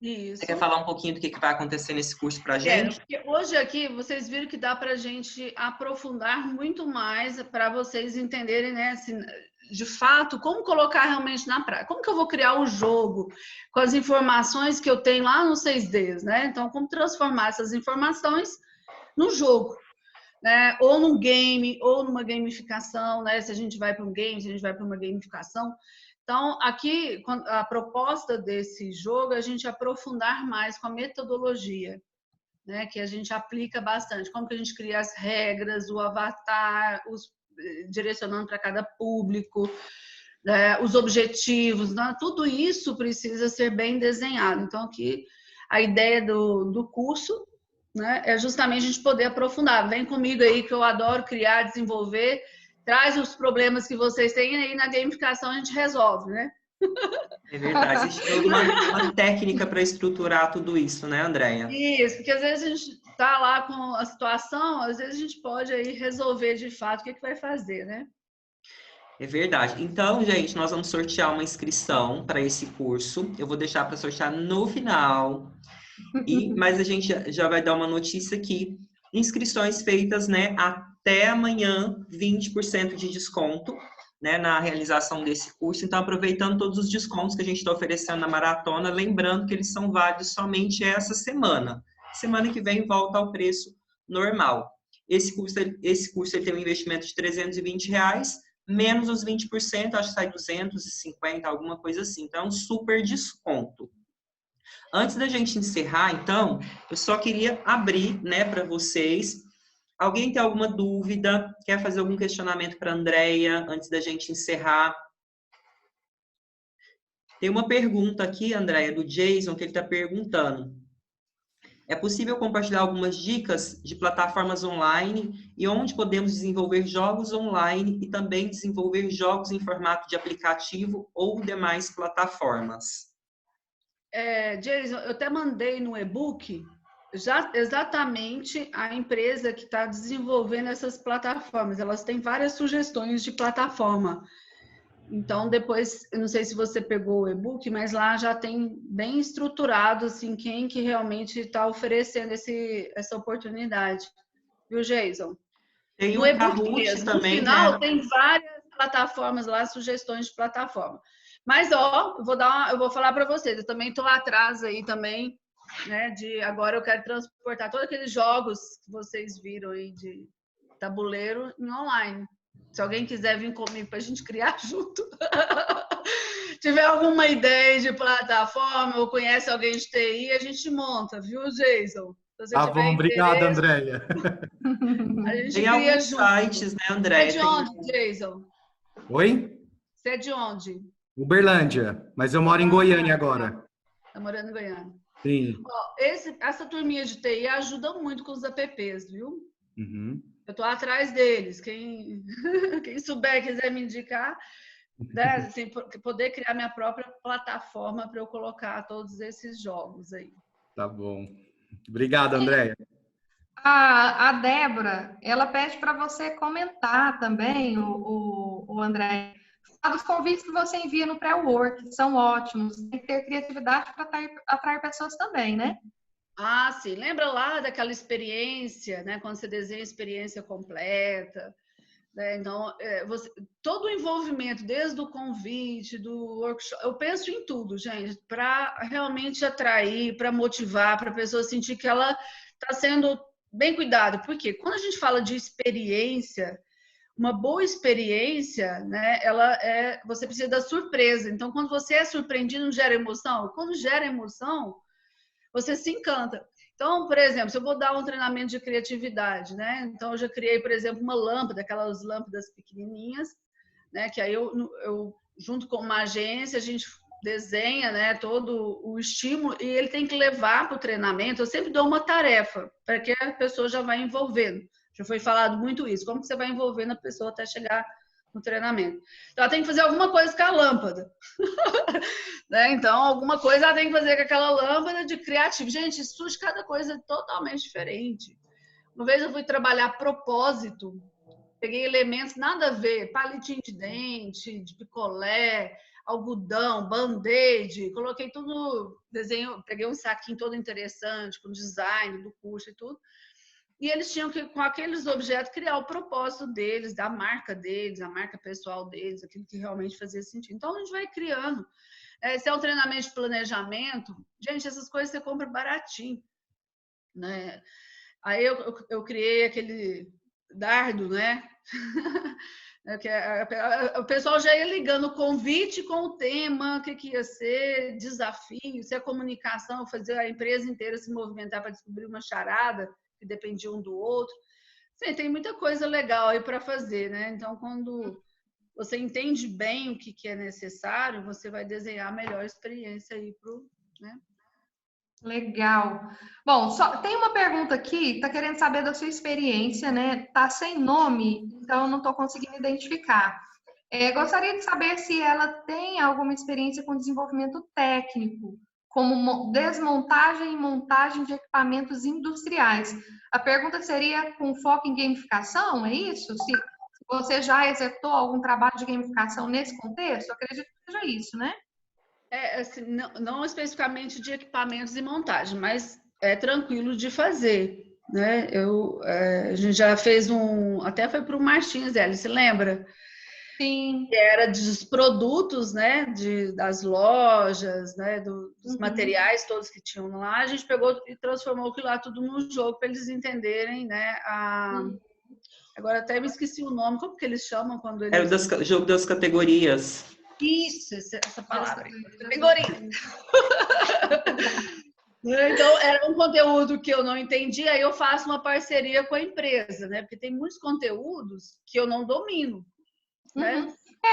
Isso. Você quer falar um pouquinho do que vai acontecer nesse curso para a gente? Hoje aqui, vocês viram que dá para a gente aprofundar muito mais para vocês entenderem, né, assim, de fato, como colocar realmente na prática. Como que eu vou criar o jogo com as informações que eu tenho lá no 6Ds, né? Então, como transformar essas informações no jogo, né? Ou num game, ou numa gamificação, né? Se a gente vai para um game, se a gente vai para uma gamificação. Então, aqui, a proposta desse jogo é a gente aprofundar mais com a metodologia, né, que a gente aplica bastante. Como que a gente cria as regras, o avatar, direcionando para cada público, né, os objetivos, né, tudo isso precisa ser bem desenhado. Então, aqui, a ideia do curso, né, é justamente a gente poder aprofundar. Vem comigo aí, que eu adoro criar, desenvolver. Traz os problemas que vocês têm aí na gamificação, a gente resolve, né? É verdade. Existe toda uma técnica para estruturar tudo isso, né, Andréia? Isso, porque às vezes a gente tá lá com a situação, às vezes a gente pode aí resolver de fato o que vai fazer, né? É verdade. Então, gente, nós vamos sortear uma inscrição para esse curso. Eu vou deixar para sortear no final. Mas a gente já vai dar uma notícia aqui. Inscrições feitas, né, até amanhã, 20% de desconto, né, na realização desse curso. Então, aproveitando todos os descontos que a gente está oferecendo na maratona, lembrando que eles são válidos somente essa semana. Semana que vem volta ao preço normal. Esse curso ele tem um investimento de R$320, menos os 20%, acho que sai 250, alguma coisa assim. Então, é um super desconto. Antes da gente encerrar, então, eu só queria abrir, né, para vocês. Alguém tem alguma dúvida? Quer fazer algum questionamento para a Andréia antes da gente encerrar? Tem uma pergunta aqui, Andréia, do Jason, que ele está perguntando. É possível compartilhar algumas dicas de plataformas online e onde podemos desenvolver jogos online e também desenvolver jogos em formato de aplicativo ou demais plataformas. Jason, eu até mandei no e-book já exatamente a empresa que está desenvolvendo essas plataformas. Elas têm várias sugestões de plataforma. Então, depois, eu não sei se você pegou o e-book, mas lá já tem bem estruturado assim, quem que realmente está oferecendo essa oportunidade. Viu, Jason? Tem No o e-book Kahoot mesmo, também, no final, né? tem várias plataformas lá, sugestões de plataforma. Mas, ó, eu vou falar para vocês, eu também estou atrás aí também, né, agora eu quero transportar todos aqueles jogos que vocês viram aí de tabuleiro em online. Se alguém quiser vir comigo para a gente criar junto, tiver alguma ideia de plataforma ou conhece alguém de TI, a gente monta, viu, Jason? Se você Tá tiver bom, obrigado, interesse, Andréia. a gente Tem cria alguns junto. sites, né, Você é André? de onde, Jason? Oi? Você é de onde? Uberlândia, mas eu moro em Goiânia agora. Tá morando em Goiânia. Sim. Ó, essa turminha de TI ajuda muito com os apps, viu? Uhum. Eu tô atrás deles. Quem souber, quiser me indicar, né, assim, poder criar minha própria plataforma para eu colocar todos esses jogos aí. Tá bom. Obrigado, Andréia. A Débora, ela pede para você comentar também, o André, dos convites que você envia no pré-work, que são ótimos. Tem que ter criatividade para atrair pessoas também, né? Ah, sim. Lembra lá daquela experiência, né? Quando você desenha a experiência completa, né? Então, todo o envolvimento, desde o convite, do workshop, eu penso em tudo, gente, para realmente atrair, para motivar, para a pessoa sentir que ela está sendo bem cuidada. Porque quando a gente fala de experiência, uma boa experiência, né? Você precisa da surpresa. Então, quando você é surpreendido, não gera emoção. Quando gera emoção, você se encanta. Então, por exemplo, se eu vou dar um treinamento de criatividade, né? Então, eu já criei, por exemplo, uma lâmpada, aquelas lâmpadas pequenininhas, né? Que aí eu junto com uma agência, a gente desenha, né, todo o estímulo e ele tem que levar para o treinamento. Eu sempre dou uma tarefa para que a pessoa já vai envolvendo. Já foi falado muito isso. Como que você vai envolvendo a pessoa até chegar no treinamento? Então, ela tem que fazer alguma coisa com a lâmpada. Né? Então, alguma coisa ela tem que fazer com aquela lâmpada de criativo. Gente, surge cada coisa totalmente diferente. Uma vez eu fui trabalhar propósito, peguei elementos nada a ver, palitinho de dente, de picolé, algodão, band-aid, coloquei tudo, desenho, peguei um saquinho todo interessante, com design do curso e tudo. E eles tinham que, com aqueles objetos, criar o propósito deles, da marca deles, a marca pessoal deles, aquilo que realmente fazia sentido. Então, a gente vai criando. Se é um treinamento de planejamento, gente, essas coisas você compra baratinho, né? Aí eu criei aquele dardo, né? O pessoal já ia ligando o convite com o tema, o que ia ser, desafio, se é comunicação, fazer a empresa inteira se movimentar para descobrir uma charada que dependia um do outro. Sim, tem muita coisa legal aí para fazer, né? Então, quando você entende bem o que é necessário, você vai desenhar a melhor experiência aí né? Legal. Bom, tem uma pergunta aqui, tá querendo saber da sua experiência, né? Tá sem nome, então não estou conseguindo identificar. Gostaria de saber se ela tem alguma experiência com desenvolvimento técnico, como desmontagem e montagem de equipamentos industriais. A pergunta seria com foco em gamificação, é isso? Se você já executou algum trabalho de gamificação nesse contexto? Eu acredito que seja isso, né? Assim, não especificamente de equipamentos e montagem, mas é tranquilo de fazer, né? A gente já fez até foi para o Martins, se lembra? Sim. Que era dos produtos, né? Das lojas, né? Dos materiais todos que tinham lá, a gente pegou e transformou aquilo lá tudo num jogo para eles entenderem, né? Agora até me esqueci o nome, como que eles chamam quando eles... É o jogo das categorias. Isso, essa palavra. Categoria. Então, era um conteúdo que eu não entendi, aí eu faço uma parceria com a empresa, né? Porque tem muitos conteúdos que eu não domino, né?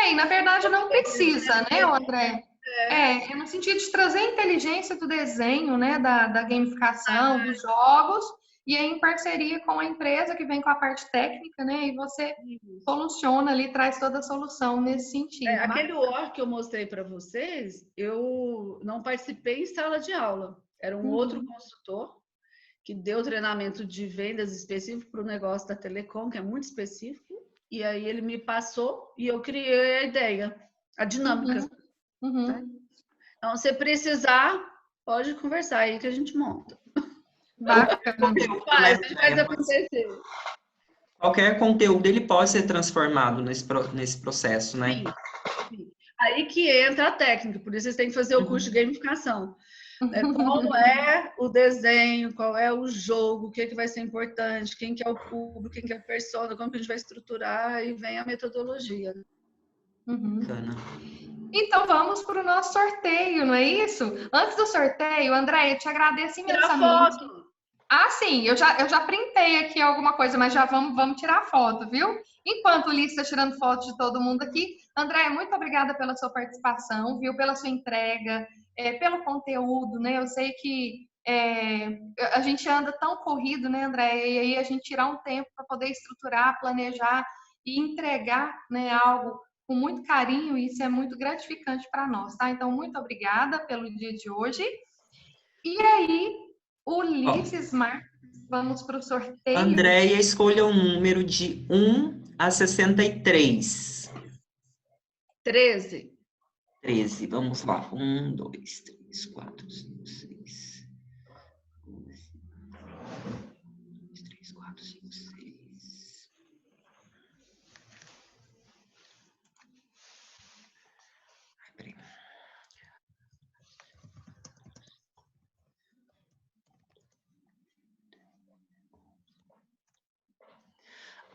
E na verdade não precisa, né, André? É no sentido de trazer a inteligência do desenho, né, da gamificação, dos jogos, e aí em parceria com a empresa que vem com a parte técnica, né, e você soluciona ali, traz toda a solução nesse sentido. Aquele work que eu mostrei para vocês, eu não participei em sala de aula. Era um outro consultor que deu treinamento de vendas específico para o negócio da Telecom, que é muito específico, e aí ele me passou e eu criei a ideia, a dinâmica. Tá? Então, se precisar, pode conversar aí que a gente monta. Bacana. Faz acontecer. Qualquer conteúdo ele pode ser transformado nesse processo, né? Sim. Aí que entra a técnica, por isso vocês têm que fazer o curso de gamificação. Qual é o desenho, qual é o jogo, o que, que vai ser importante, quem que é o público, quem que é a persona, como que a gente vai estruturar, e vem a metodologia. Bacana. Então vamos para o nosso sorteio, não é isso? Antes do sorteio, Andréia, eu te agradeço imensamente. Ah, sim, eu já printei aqui alguma coisa, mas já vamos tirar foto, viu? Enquanto o Ulisses está tirando foto de todo mundo aqui, Andréia, muito obrigada pela sua participação, viu? Pela sua entrega, pelo conteúdo, né? Eu sei que a gente anda tão corrido, né, Andréia? E aí a gente tirar um tempo para poder estruturar, planejar e entregar, né, algo com muito carinho, e isso é muito gratificante para nós, tá? Então, muito obrigada pelo dia de hoje. E aí, Ulisses Marques, vamos para o sorteio. Andréia, escolha um número de 1 a 63. 13. 13, vamos lá. 1, 2, 3, 4, 5, 6. 3, 4, 5, 6.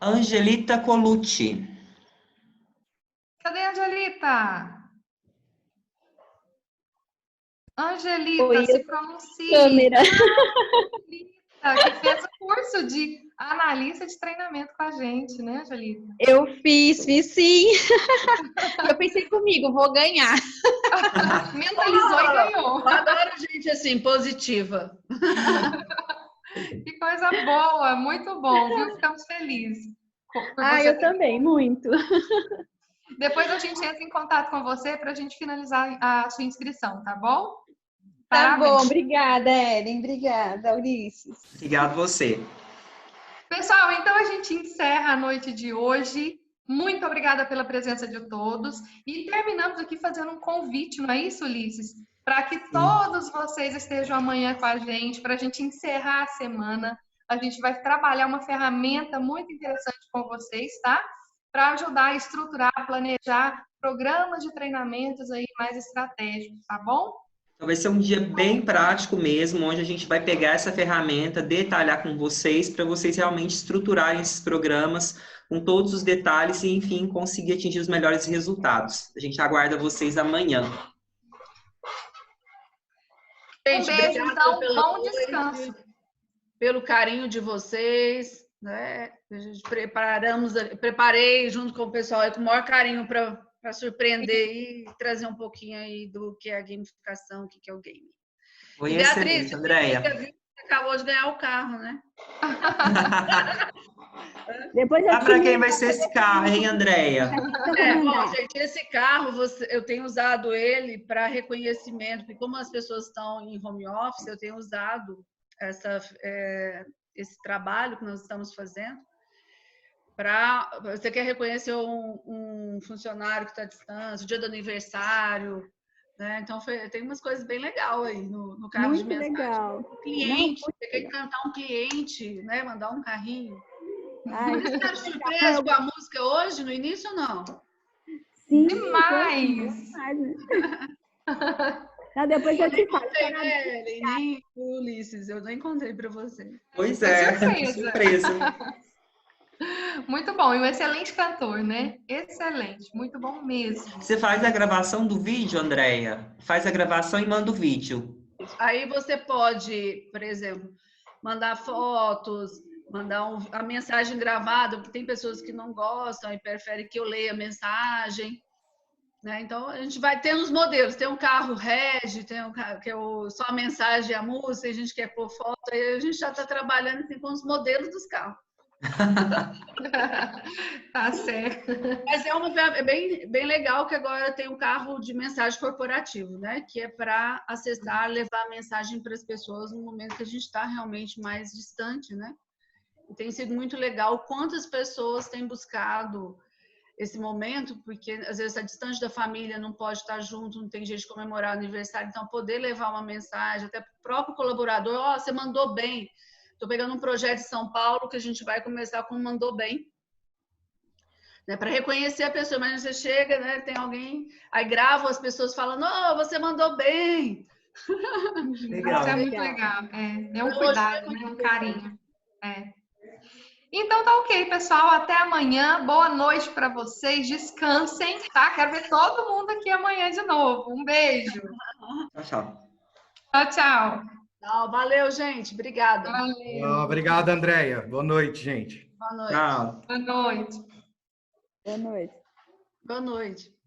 Angelita Colucci. Cadê a Angelita? Angelita, Oi, se pronuncia. Câmera. Angelita, que fez o curso de analista de treinamento com a gente, né, Angelita? Eu fiz sim. Eu pensei comigo, vou ganhar. Mentalizou e ganhou. Adoro gente assim, positiva. Que coisa boa, muito bom, viu? Ficamos felizes. Eu também, muito. Depois a gente entra em contato com você para a gente finalizar a sua inscrição, tá bom? Tá Parabéns. bom, obrigada, Ellen. Obrigada, Ulisses. Obrigado você. Pessoal, então a gente encerra a noite de hoje. Muito obrigada pela presença de todos. E terminamos aqui fazendo um convite, não é isso, Ulisses? Para que todos vocês estejam amanhã com a gente, para a gente encerrar a semana. A gente vai trabalhar uma ferramenta muito interessante com vocês, tá? Para ajudar a estruturar, planejar programas de treinamentos aí mais estratégicos, tá bom? Então vai ser um dia bem prático mesmo, onde a gente vai pegar essa ferramenta, detalhar com vocês, para vocês realmente estruturarem esses programas com todos os detalhes e, enfim, conseguir atingir os melhores resultados. A gente aguarda vocês amanhã. Gente, Um beijo, então, bom descanso. Pelo carinho de vocês, né? A gente preparei junto com o pessoal aí com o maior carinho para surpreender e trazer um pouquinho aí do que é a gamificação, o que é o game. Foi E excelente, Beatriz, Andréia. você acabou de ganhar o carro, né? Depois eu Para quem vai ser esse carro, hein, Andréia? Bom, gente, esse carro, eu tenho usado ele para reconhecimento, porque como as pessoas estão em home office, eu tenho usado esse trabalho que nós estamos fazendo você quer reconhecer um funcionário que está à distância, o dia do aniversário, né? Então tem umas coisas bem legais aí no carro muito de mensagem. legal. Cliente, você quer encantar um cliente, né? Mandar um carrinho. Ai, Vocês ficaram surpresos com a música hoje, no início ou não? sim, Demais! Não, depois eu te falo. Nem Ulisses, eu nem contei para você. Pois é, surpresa. Muito bom, e um excelente cantor, né? Excelente, muito bom mesmo. Você faz a gravação do vídeo, Andréia? Faz a gravação e manda o vídeo. Aí você pode, por exemplo, mandar fotos, mandar a mensagem gravada, porque tem pessoas que não gostam e preferem que eu leia a mensagem. né? Então, a gente vai tendo os modelos. Tem um carro reg, tem um carro que é só a mensagem e a música, a gente quer pôr foto, aí a gente já está trabalhando assim, com os modelos dos carros. Tá certo. Mas é bem legal que agora tem um carro de mensagem corporativo, né? Que é para acessar, levar a mensagem para as pessoas no momento que a gente está realmente mais distante, né? E tem sido muito legal quantas pessoas têm buscado esse momento, porque às vezes está distante da família, não pode estar junto, não tem jeito de comemorar o aniversário, então poder levar uma mensagem até para o próprio colaborador, ó, você mandou bem. Estou pegando um projeto de São Paulo que a gente vai começar com mandou bem, né, para reconhecer a pessoa. Mas você chega, né, tem alguém, aí grava as pessoas falando, oh, você mandou bem. Legal. Isso é muito legal. É um cuidado, né? Um carinho. Então tá ok, pessoal. Até amanhã. Boa noite para vocês. Descansem, tá? Quero ver todo mundo aqui amanhã de novo. Um beijo. Tchau, tchau. Tchau, tchau. Não, valeu, gente. Obrigada. Valeu. Obrigado, Andréia. Boa noite, gente. Boa noite. Tchau. Boa noite. Boa noite. Boa noite.